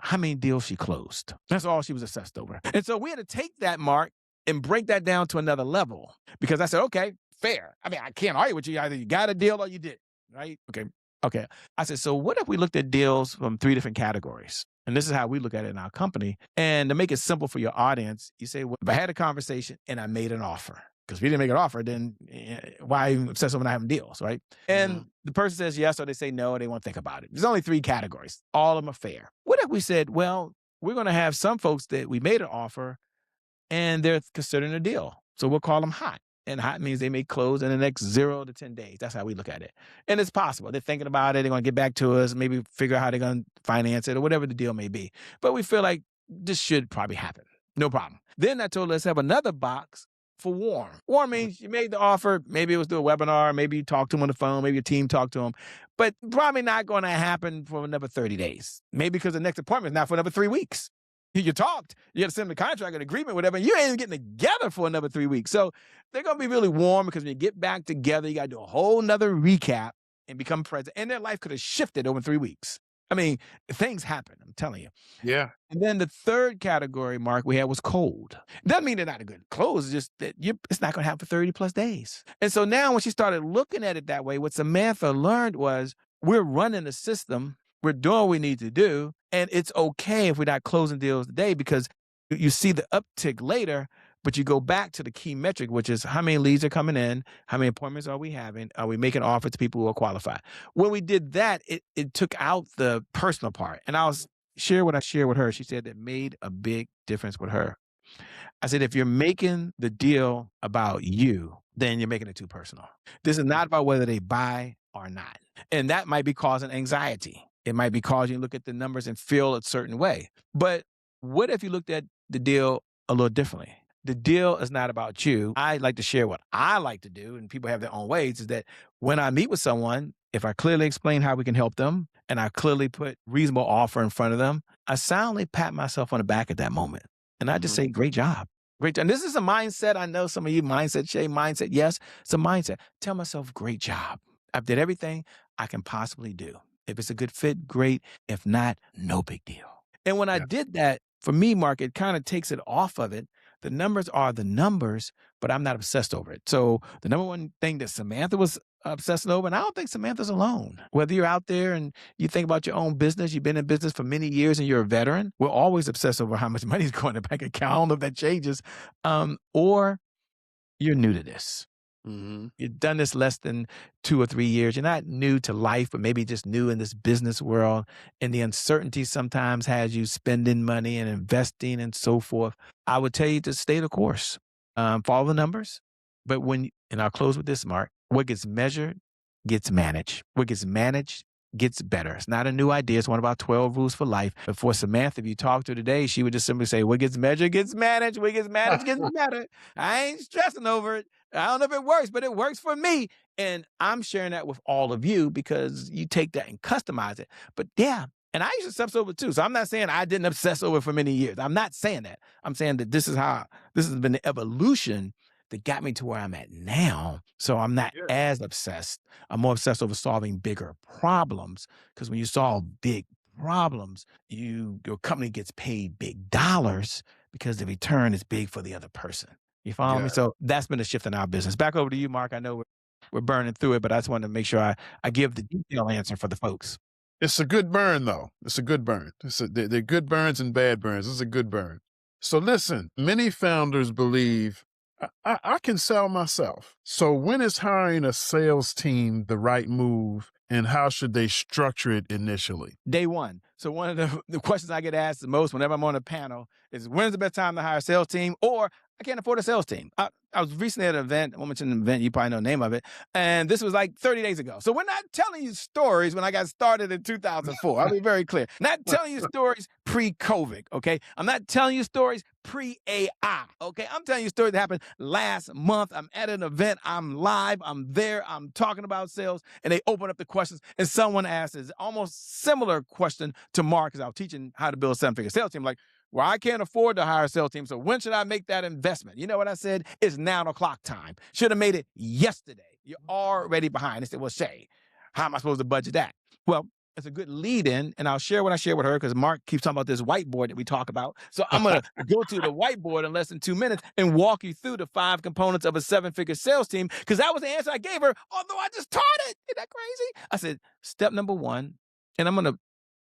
how many deals she closed. That's all she was obsessed over. And so we had to take that, Mark, and break that down to another level, because I said, okay, fair. I mean, I can't argue with you. Either you got a deal or you didn't, right? Okay. I said, so what if we looked at deals from 3 different categories? And this is how we look at it in our company. And to make it simple for your audience, you say, well, if I had a conversation and I made an offer, because if you didn't make an offer, then why even obsess over not having deals, right? And the person says yes, or they say no, or they want to think about it. There's only 3 categories. All of them are fair. What if we said, well, we're going to have some folks that we made an offer and they're considering a deal. So we'll call them hot. And hot means they may close in the next 0 to 10 days. That's how we look at it. And it's possible. They're thinking about it. They're going to get back to us, maybe figure out how they're going to finance it or whatever the deal may be. But we feel like this should probably happen. No problem. Then I told her, let's have another box for warm. Warm means you made the offer. Maybe it was through a webinar. Maybe you talked to them on the phone. Maybe your team talked to them. But probably not going to happen for another 30 days. Maybe because the next appointment is not for another 3 weeks. You talked, you had to send them a contract, an agreement, whatever, and you ain't even getting together for another 3 weeks. So they're going to be really warm, because when you get back together, you got to do a whole nother recap and become present. And their life could have shifted over 3 weeks. I mean, things happen, I'm telling you. Yeah. And then the third category, Mark, we had was cold. Doesn't mean they're not a good close. It's just that it's not going to happen for 30 plus days. And so now when she started looking at it that way, what Samantha learned was, we're running a system. We're doing what we need to do. And it's okay if we're not closing deals today, because you see the uptick later, but you go back to the key metric, which is how many leads are coming in, how many appointments are we having, are we making offers to people who are qualified? When we did that, it took out the personal part. And I'll share what I shared with her. She said that made a big difference with her. I said, if you're making the deal about you, then you're making it too personal. This is not about whether they buy or not. And that might be causing anxiety. It might be causing you to look at the numbers and feel a certain way. But what if you looked at the deal a little differently? The deal is not about you. I like to share what I like to do, and people have their own ways, is that when I meet with someone, if I clearly explain how we can help them and I clearly put reasonable offer in front of them, I soundly pat myself on the back at that moment. And I just say, great job. Great job. And this is a mindset. I know some of you mindset, Shay, mindset. Yes, it's a mindset. Tell myself, great job. I've did everything I can possibly do. If it's a good fit, great. If not, no big deal. And when I did that, for me, Mark, it kind of takes it off of it. The numbers are the numbers, but I'm not obsessed over it. So the number one thing that Samantha was obsessing over, and I don't think Samantha's alone. Whether you're out there and you think about your own business, you've been in business for many years and you're a veteran, we're always obsessed over how much money is going in the bank account. I don't know if that changes. Or you're new to this. You've done this less than 2 or 3 years. You're not new to life, but maybe just new in this business world. And the uncertainty sometimes has you spending money and investing and so forth. I would tell you to stay the course, follow the numbers. But and I'll close with this, Mark, what gets measured gets managed. What gets managed gets better. It's not a new idea. It's one of our 12 rules for life. But for Samantha, if you talk to her today, she would just simply say, what gets measured gets managed. What gets managed gets better. I ain't stressing over it. I don't know if it works, but it works for me. And I'm sharing that with all of you because you take that and customize it. But yeah, and I used to obsess over it too. So I'm not saying I didn't obsess over it for many years. I'm not saying that. I'm saying that this has been the evolution that got me to where I'm at now. So I'm not as obsessed. I'm more obsessed over solving bigger problems, because when you solve big problems, your company gets paid big dollars because the return is big for the other person. You follow me? So that's been a shift in our business. Back over to you, Mark. I know we're burning through it, but I just wanted to make sure I give the detailed answer for the folks. It's a good burn, though. It's a good burn. They're good burns and bad burns. This is a good burn. So listen, many founders believe I can sell myself. So when is hiring a sales team the right move, and how should they structure it initially? Day one. So one of the questions I get asked the most whenever I'm on a panel is, when's the best time to hire a sales team? Or I can't afford a sales team. I was recently at an event. I won't mention the event. You probably know the name of it. And this was like 30 days ago. So we're not telling you stories when I got started in 2004. I'll be very clear. Not telling you stories pre-COVID, okay? I'm not telling you stories pre-AI, okay? I'm telling you stories that happened last month. I'm at an event. I'm live. I'm there. I'm talking about sales. And they open up the questions. And someone asked this almost similar question to Mark as I was teaching how to build a seven-figure sales team. Like, well, I can't afford to hire a sales team, so when should I make that investment? You know what I said? It's 9 o'clock time. Should have made it yesterday. You're already behind. They said, well, Shay, how am I supposed to budget that? Well, it's a good lead-in, and I'll share what I share with her because Mark keeps talking about this whiteboard that we talk about. So I'm going to go to the whiteboard in less than 2 minutes and walk you through the 5 components of a seven-figure sales team because that was the answer I gave her, although I just taught it. Isn't that crazy? I said, step number 1, and I'm going to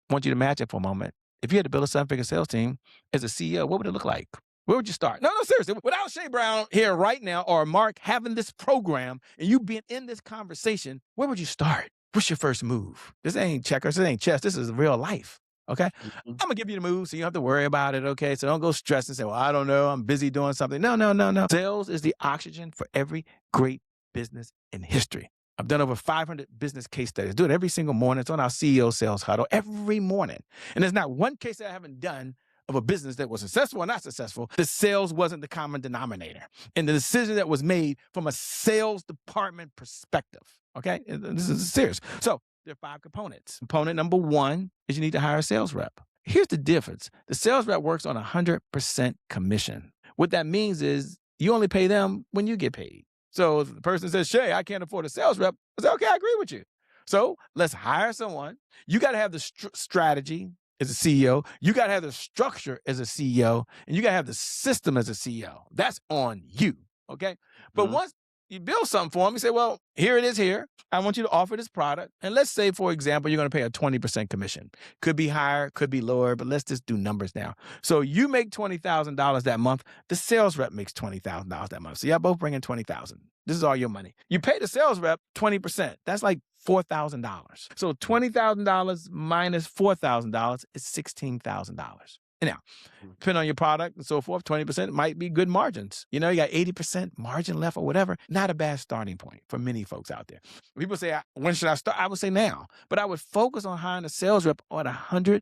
want you to imagine for a moment. If you had to build a seven-figure sales team as a CEO, what would it look like? Where would you start? No, seriously. Without Shay Brown here right now or Mark having this program and you being in this conversation, where would you start? What's your first move? This ain't checkers. This ain't chess. This is real life. Okay? I'm going to give you the move so you don't have to worry about it. Okay? So don't go stress and say, well, I don't know. I'm busy doing something. No. Sales is the oxygen for every great business in history. I've done over 500 business case studies. Do it every single morning. It's on our CEO Sales Huddle every morning. And there's not one case that I haven't done of a business that was successful or not successful. The sales wasn't the common denominator. And the decision that was made from a sales department perspective. Okay? And this is serious. So there are 5 components. Component number 1 is you need to hire a sales rep. Here's the difference. The sales rep works on 100% commission. What that means is you only pay them when you get paid. So if the person says, Shay, I can't afford a sales rep, I say, okay, I agree with you. So let's hire someone. You got to have the strategy as a CEO. You got to have the structure as a CEO. And you got to have the system as a CEO. That's on you, okay? But once you build something for them, you say, well, here it is here. I want you to offer this product. And let's say, for example, you're going to pay a 20% commission. Could be higher, could be lower, but let's just do numbers now. So you make $20,000 that month. The sales rep makes $20,000 that month. So y'all both bring in $20,000. This is all your money. You pay the sales rep 20%. That's like $4,000. So $20,000 minus $4,000 is $16,000. And now, depending on your product and so forth, 20% might be good margins. You know, you got 80% margin left or whatever. Not a bad starting point for many folks out there. People say, when should I start? I would say now. But I would focus on hiring a sales rep on 100%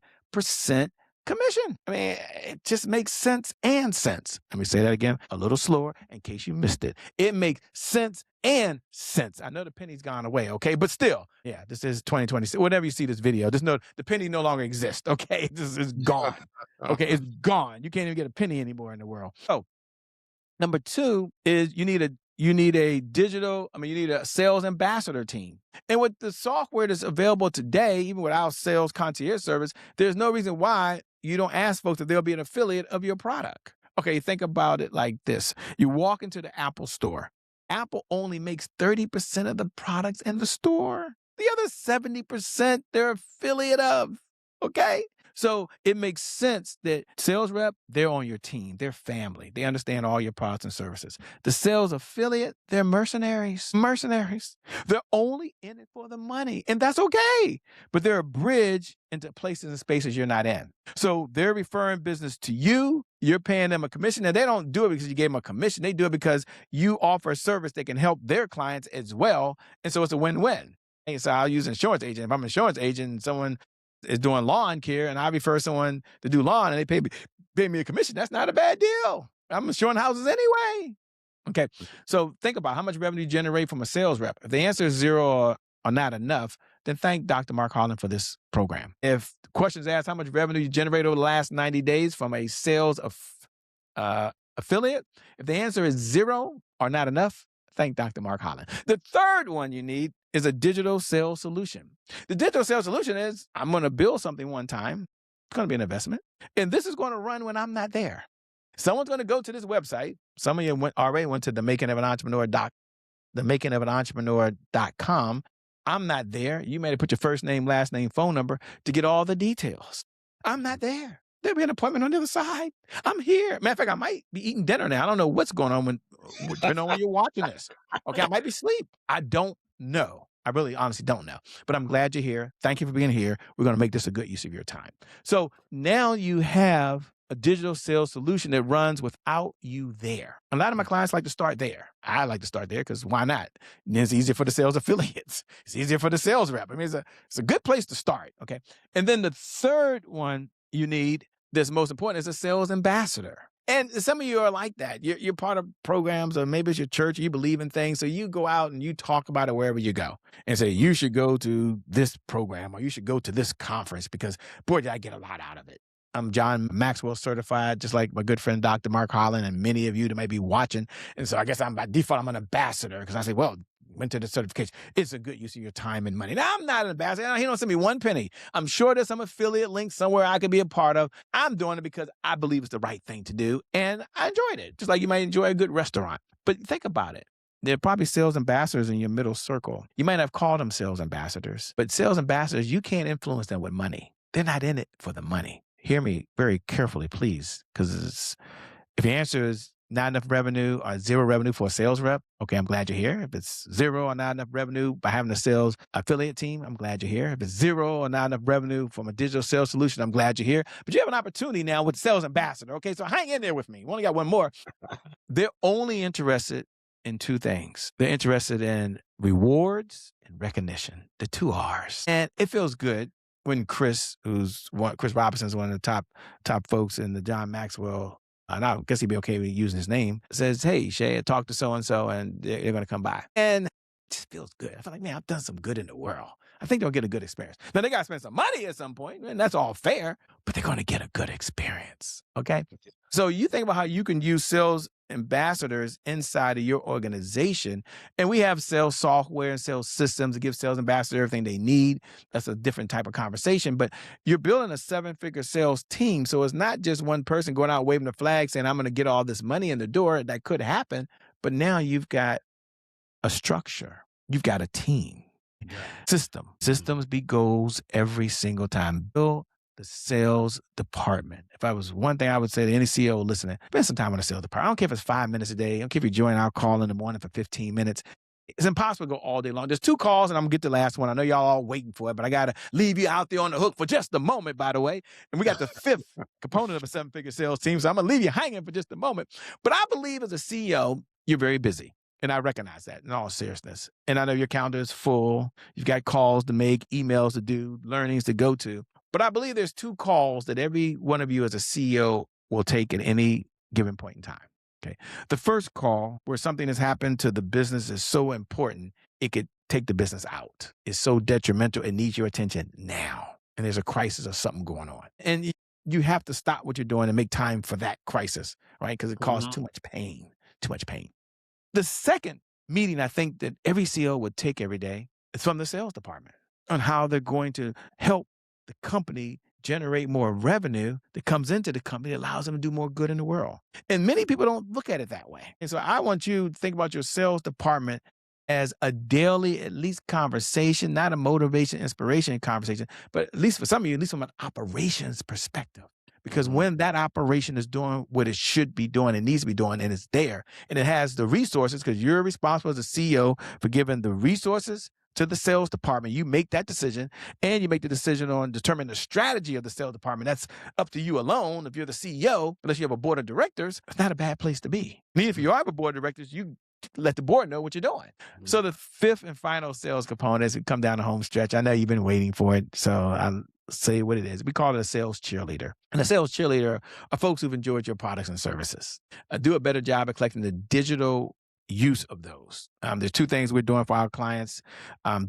commission. I mean, it just makes sense and sense. Let me say that again a little slower in case you missed it. It makes sense and sense. I know the penny's gone away, okay? But still, yeah, this is 2026. Whenever you see this video, just know the penny no longer exists, okay? This is gone. Okay, it's gone. You can't even get a penny anymore in the world. So, number 2 is you need a sales ambassador team. And with the software that's available today, even with our sales concierge service, there's no reason why you don't ask folks if they'll be an affiliate of your product. Okay, think about it like this. You walk into the Apple store. Apple only makes 30% of the products in the store. The other 70% they're affiliate of. Okay? So it makes sense that sales rep, they're on your team. They're family. They understand all your products and services. The sales affiliate, they're mercenaries. They're only in it for the money. And that's okay. But they're a bridge into places and spaces you're not in. So they're referring business to you. You're paying them a commission. And they don't do it because you gave them a commission. They do it because you offer a service that can help their clients as well. And so it's a win-win. And so I'll use insurance agent. If I'm an insurance agent and someone is doing lawn care and I refer someone to do lawn and they pay me a commission, that's not a bad deal. I'm insuring houses anyway. Okay. So think about how much revenue you generate from a sales rep. If the answer is 0 or not enough, then thank Dr. Mark Holland for this program. If the question is asked how much revenue you generate over the last 90 days from a sales affiliate, if the answer is 0 or not enough, thank Dr. Mark Holland. The third one you need is a digital sales solution. The digital sales solution is I'm going to build something one time. It's going to be an investment. And this is going to run when I'm not there. Someone's going to go to this website. Some of you already went to themakingofanentrepreneur.com. I'm not there. You may have put your first name, last name, phone number to get all the details. I'm not there. There'll be an appointment on the other side. I'm here. Matter of fact, I might be eating dinner now. I don't know what's going on depending on when you're watching this. Okay, I might be asleep. I don't know. I really honestly don't know. But I'm glad you're here. Thank you for being here. We're going to make this a good use of your time. So now you have a digital sales solution that runs without you there. A lot of my clients like to start there. I like to start there because why not? And it's easier for the sales affiliates. It's easier for the sales rep. I mean, it's a good place to start. Okay. And then the third one you need that's most important is a sales ambassador. And some of you are like that. You're part of programs, or maybe it's your church, you believe in things. So you go out and you talk about it wherever you go and say, you should go to this program or you should go to this conference because, boy, did I get a lot out of it. I'm John Maxwell certified, just like my good friend, Dr. Mark Holland, and many of you that may be watching. And so I guess by default, I'm an ambassador because I say, well, went to the certification. It's a good use of your time and money. Now, I'm not an ambassador. He don't send me one penny. I'm sure there's some affiliate link somewhere I could be a part of. I'm doing it because I believe it's the right thing to do. And I enjoyed it, just like you might enjoy a good restaurant. But think about it. There are probably sales ambassadors in your middle circle. You might have called them sales ambassadors, but sales ambassadors, you can't influence them with money. They're not in it for the money. Hear me very carefully, please, because if your answer is not enough revenue or zero revenue for a sales rep, okay, I'm glad you're here. If it's zero or not enough revenue by having a sales affiliate team, I'm glad you're here. If it's zero or not enough revenue from a digital sales solution, I'm glad you're here. But you have an opportunity now with sales ambassador, okay? So hang in there with me. We only got one more. They're only interested in two things. They're interested in rewards and recognition, the two R's. And it feels good when Chris Robinson is one of the top folks in the John Maxwell, and I guess he'd be okay with using his name, says, hey, Shay, I talked to so-and-so and they're going to come by. And it just feels good. I feel like, man, I've done some good in the world. I think they'll get a good experience. Now, they got to spend some money at some point, and that's all fair, but they're going to get a good experience, okay? So you think about how you can use sales ambassadors inside of your organization. And we have sales software and sales systems to give sales ambassadors everything they need. That's a different type of conversation, but you're building a 7-figure sales team. So it's not just one person going out waving the flag saying, I'm going to get all this money in the door. That could happen. But now you've got a structure. You've got a team. Systems beat goals every single time. Build the sales department. If I was one thing I would say to any CEO listening, spend some time on the sales department. I don't care if it's 5 minutes a day. I don't care if you join our call in the morning for 15 minutes. It's impossible to go all day long. There's 2 calls and I'm going to get the last one. I know y'all all waiting for it, but I got to leave you out there on the hook for just a moment, by the way. And we got the 5th component of a 7-figure sales team. So I'm going to leave you hanging for just a moment. But I believe as a CEO, you're very busy. And I recognize that in all seriousness. And I know your calendar is full. You've got calls to make, emails to do, learnings to go to. But I believe there's 2 calls that every one of you as a CEO will take at any given point in time. Okay. The first call where something has happened to the business is so important, it could take the business out. It's so detrimental. It needs your attention now. And there's a crisis or something going on. And you have to stop what you're doing and make time for that crisis, right? Because it causes too much pain. The second meeting I think that every CEO would take every day is from the sales department on how they're going to help the company generate more revenue that comes into the company that allows them to do more good in the world. And many people don't look at it that way. And so I want you to think about your sales department as a daily, at least conversation, not a motivation, inspiration conversation, but at least for some of you, at least from an operations perspective. Because when that operation is doing what it should be doing, it needs to be doing, and it's there, and it has the resources, because you're responsible as a CEO for giving the resources to the sales department. You make that decision, and you make the decision on determining the strategy of the sales department. That's up to you alone. If you're the CEO, unless you have a board of directors, it's not a bad place to be. I mean, if you have a board of directors, you let the board know what you're doing. So the 5th and final sales component is to come down the home stretch. I know you've been waiting for it, so I'll say what it is. We call it a sales cheerleader. And a sales cheerleader are folks who've enjoyed your products and services. Do a better job of collecting the digital use of those. There's 2 things we're doing for our clients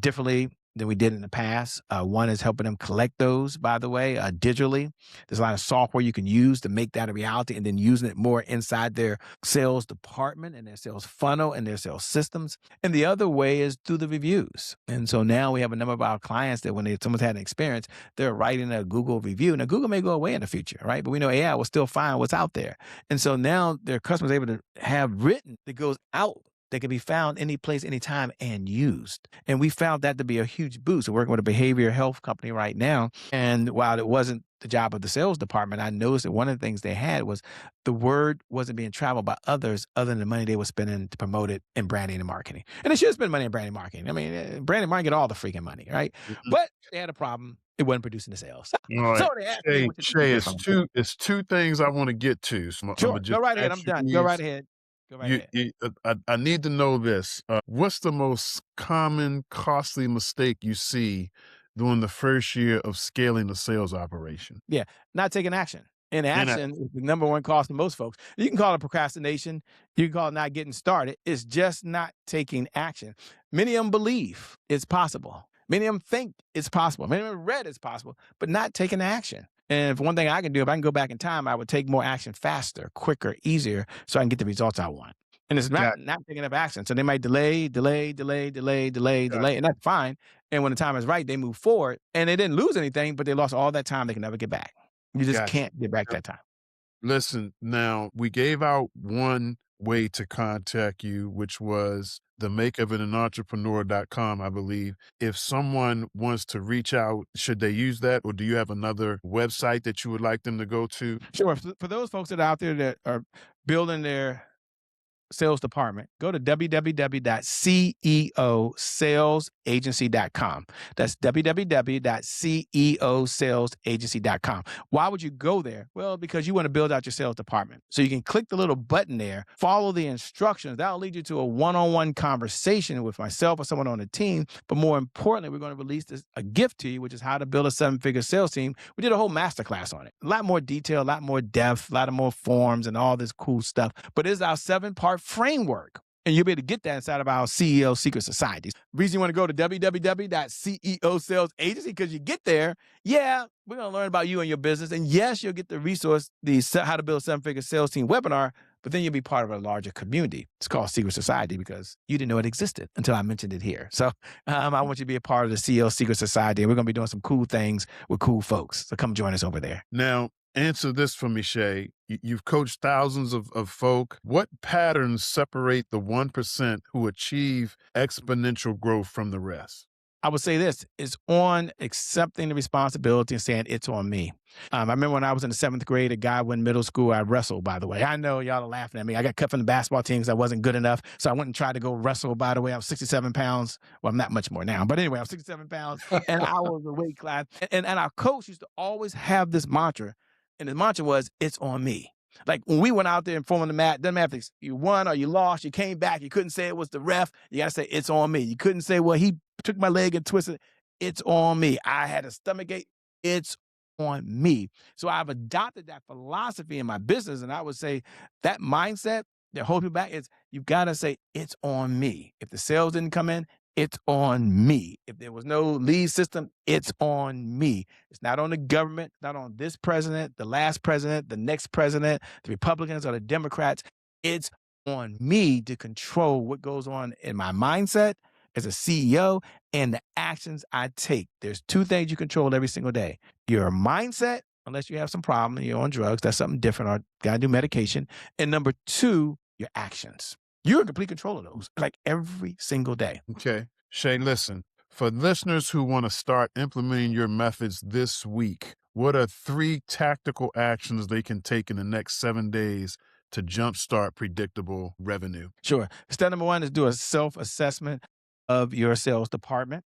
differently than we did in the past. One is helping them collect those, by the way, digitally. There's a lot of software you can use to make that a reality, and then using it more inside their sales department and their sales funnel and their sales systems. And the other way is through the reviews. And so now we have a number of our clients that when someone's had an experience, they're writing a Google review. Now, Google may go away in the future, right? But we know AI will still find what's out there. And so now their customers are able to have written that goes out. They can be found any place, anytime, and used. And we found that to be a huge boost. We're working with a behavioral health company right now. And while it wasn't the job of the sales department, I noticed that one of the things they had was the word wasn't being traveled by others other than the money they were spending to promote it in branding and marketing. And they should spend money in branding and marketing. I mean, branding and marketing get all the freaking money, right? But they had a problem. it wasn't producing the sales. All So right, they asked me, Shay, what you think Shay, of it's this? two things I want to get to. So I'm gonna Sure. Go just right ahead. ask I'm you done. Go right these. ahead. Go right You, ahead. you I need to know this. What's the most common costly mistake you see during the first year of scaling the sales operation? Yeah, not taking action. And Inaction is the number one cause for most folks. You can call it procrastination. You can call it not getting started. It's just not taking action. Many of them believe it's possible. Many of them think it's possible. Many of them read it's possible, but not taking action. And if one thing I can do, if I can go back in time, I would take more action faster, quicker, easier, so I can get the results I want. And it's got not taking enough action. So they might delay, delay, delay, delay, delay, got delay, and that's fine. And when the time is right, they move forward and they didn't lose anything, but they lost all that time they can never get back. You just got can't get back you. that time. Listen, now we gave out one way to contact you, which was the makeofitanentrepreneur.com, I believe. If someone wants to reach out, should they use that, or do you have another website that you would like them to go to? Sure. For those folks that are out there that are building their sales department, go to www.ceosalesagency.com. That's www.ceosalesagency.com. Why would you go there? Well, because you want to build out your sales department. So you can click the little button there, follow the instructions. That'll lead you to a one-on-one conversation with myself or someone on the team. But more importantly, we're going to release a gift to you, which is how to build a seven-figure sales team. We did a whole masterclass on it. A lot more detail, a lot more depth, a lot of more forms and all this cool stuff. But it's our 7-part framework. And you'll be able to get that inside of our CEO Secret Societies. Reason you want to go to www.ceosalesagency, because you get there, yeah, we're going to learn about you and your business. And yes, you'll get the resource, the How to Build a Seven-Figure Sales Team webinar, but then you'll be part of a larger community. It's called Secret Society because you didn't know it existed until I mentioned it here. So I want you to be a part of the CEO Secret Society. And we're going to be doing some cool things with cool folks. So come join us over there. Now, answer this for me, Shay. You've coached thousands of folk. What patterns separate the 1% who achieve exponential growth from the rest? I would say this is on accepting the responsibility and saying it's on me. I remember when I was in the 7th grade, a guy went middle school. I wrestled, by the way. I know y'all are laughing at me. I got cut from the basketball team because I wasn't good enough. So I went and tried to go wrestle, by the way. I was 67 pounds. Well, I'm not much more now. But anyway, I was 67 pounds and I was a weight class. And our coach used to always have this mantra. And his mantra was, it's on me. Like when we went out there and forming the mat, doesn't matter if you won or you lost, you came back, you couldn't say it was the ref. You got to say, it's on me. You couldn't say, well, he took my leg and twisted. It's on me. I had a stomach ache. It's on me. So I've adopted that philosophy in my business. And I would say that mindset that holds me back is you've got to say, it's on me. If the sales didn't come in, it's on me. If there was no lead system, it's on me. It's not on the government, not on this president, the last president, the next president, the Republicans or the Democrats. It's on me to control what goes on in my mindset as a CEO and the actions I take. There's 2 things you control every single day. Your mindset, unless you have some problem and you're on drugs, that's something different, or got to do medication. And number 2, your actions. You're in complete control of those, like every single day. Okay. Shay, listen, for listeners who want to start implementing your methods this week, what are 3 tactical actions they can take in the next 7 days to jumpstart predictable revenue? Sure. Step number 1 is do a self-assessment of your sales department.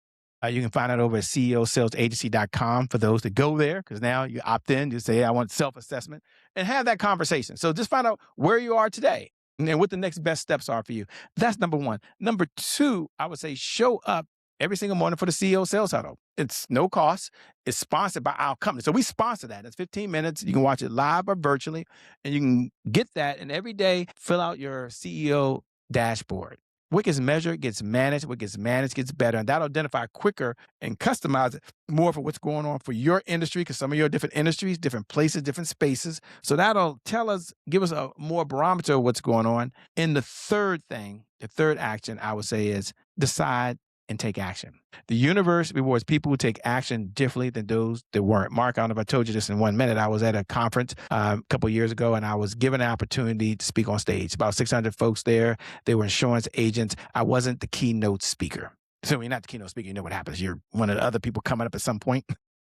You can find that over at ceosalesagency.com for those that go there, because now you opt in, you say, hey, I want self-assessment, and have that conversation. So just find out where you are today and what the next best steps are for you. That's number 1. Number 2, I would say show up every single morning for the CEO Sales Huddle. It's no cost. It's sponsored by our company. So we sponsor that. It's 15 minutes. You can watch it live or virtually, and you can get that. And every day, fill out your CEO dashboard. What gets measured gets managed. What gets managed gets better. And that'll identify quicker and customize it more for what's going on for your industry, because some of your different industries, different places, different spaces. So that'll tell us, give us a more barometer of what's going on. And the third action I would say is decide and take action. The universe rewards people who take action differently than those that weren't. Mark, I don't know if I told you this in 1 minute. I was at a conference a couple of years ago, and I was given an opportunity to speak on stage. About 600 folks there. They were insurance agents. I wasn't the keynote speaker. So when you're not the keynote speaker, you know what happens. You're one of the other people coming up at some point.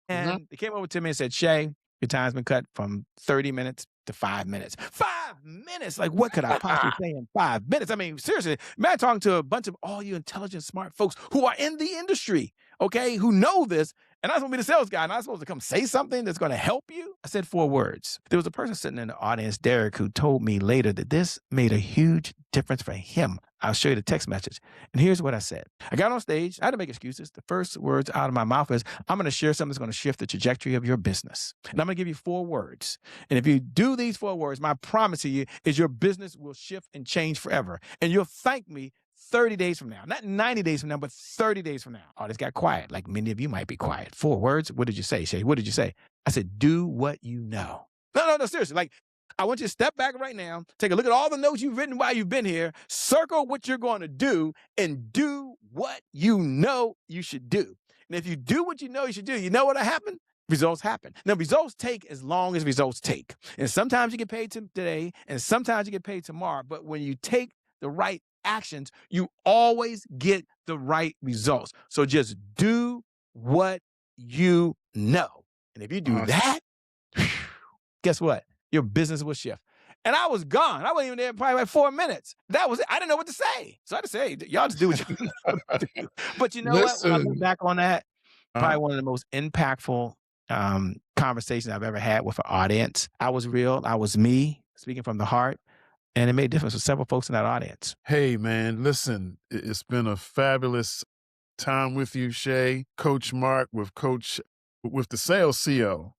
And they came over to me and said, Shay, your time's been cut from 30 minutes to 5 minutes. 5 minutes? Like, what could I possibly say in 5 minutes? I mean, seriously, man, talking to a bunch of all you intelligent, smart folks who are in the industry, okay, who know this. And I'm supposed to be the sales guy, and I'm supposed to come say something that's going to help you. I said 4 words. There was a person sitting in the audience, Derek, who told me later that this made a huge difference for him. I'll show you the text message. And here's what I said. I got on stage. I had to make excuses. The first words out of my mouth is, I'm going to share something that's going to shift the trajectory of your business. And I'm going to give you 4 words. And if you do these 4 words, my promise to you is your business will shift and change forever. And you'll thank me 30 days from now, not 90 days from now, but 30 days from now. Oh, this got quiet. Like many of you might be quiet. 4 words. What did you say, Shay? What did you say? I said, do what you know. No, seriously. Like, I want you to step back right now, take a look at all the notes you've written while you've been here, circle what you're going to do, and do what you know you should do. And if you do what you know you should do, you know what'll happen? Results happen. Now, results take as long as results take. And sometimes you get paid today, and sometimes you get paid tomorrow. But when you take the right actions, you always get the right results. So just do what you know. And if you do that, guess what? Your business will shift. And I was gone. I wasn't even there probably like 4 minutes. That was it. I didn't know what to say. So I had to say, y'all just do what you know to do. But you know what? When I look back on that, probably one of the most impactful conversations I've ever had with an audience. I was real. I was me, speaking from the heart. And it made a difference for several folks in that audience. Hey, man, listen, it's been a fabulous time with you, Shay. Coach Mark with the Sales CEO,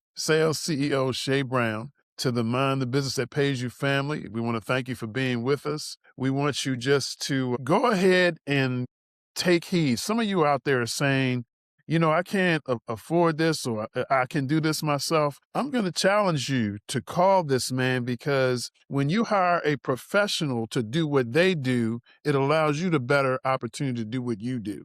Shay Brown. To the Mind the Business That Pays You family, we want to thank you for being with us. We want you just to go ahead and take heed. Some of you out there are saying, I can't afford this, or I can do this myself. I'm going to challenge you to call this man, because when you hire a professional to do what they do, it allows you the better opportunity to do what you do.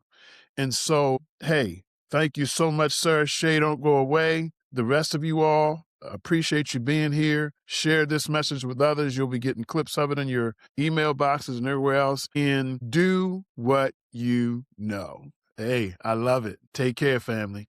And so, hey, thank you so much, sir. Shay, don't go away. The rest of you all, appreciate you being here. Share this message with others. You'll be getting clips of it in your email boxes and everywhere else. And do what you know. Hey, I love it. Take care, family.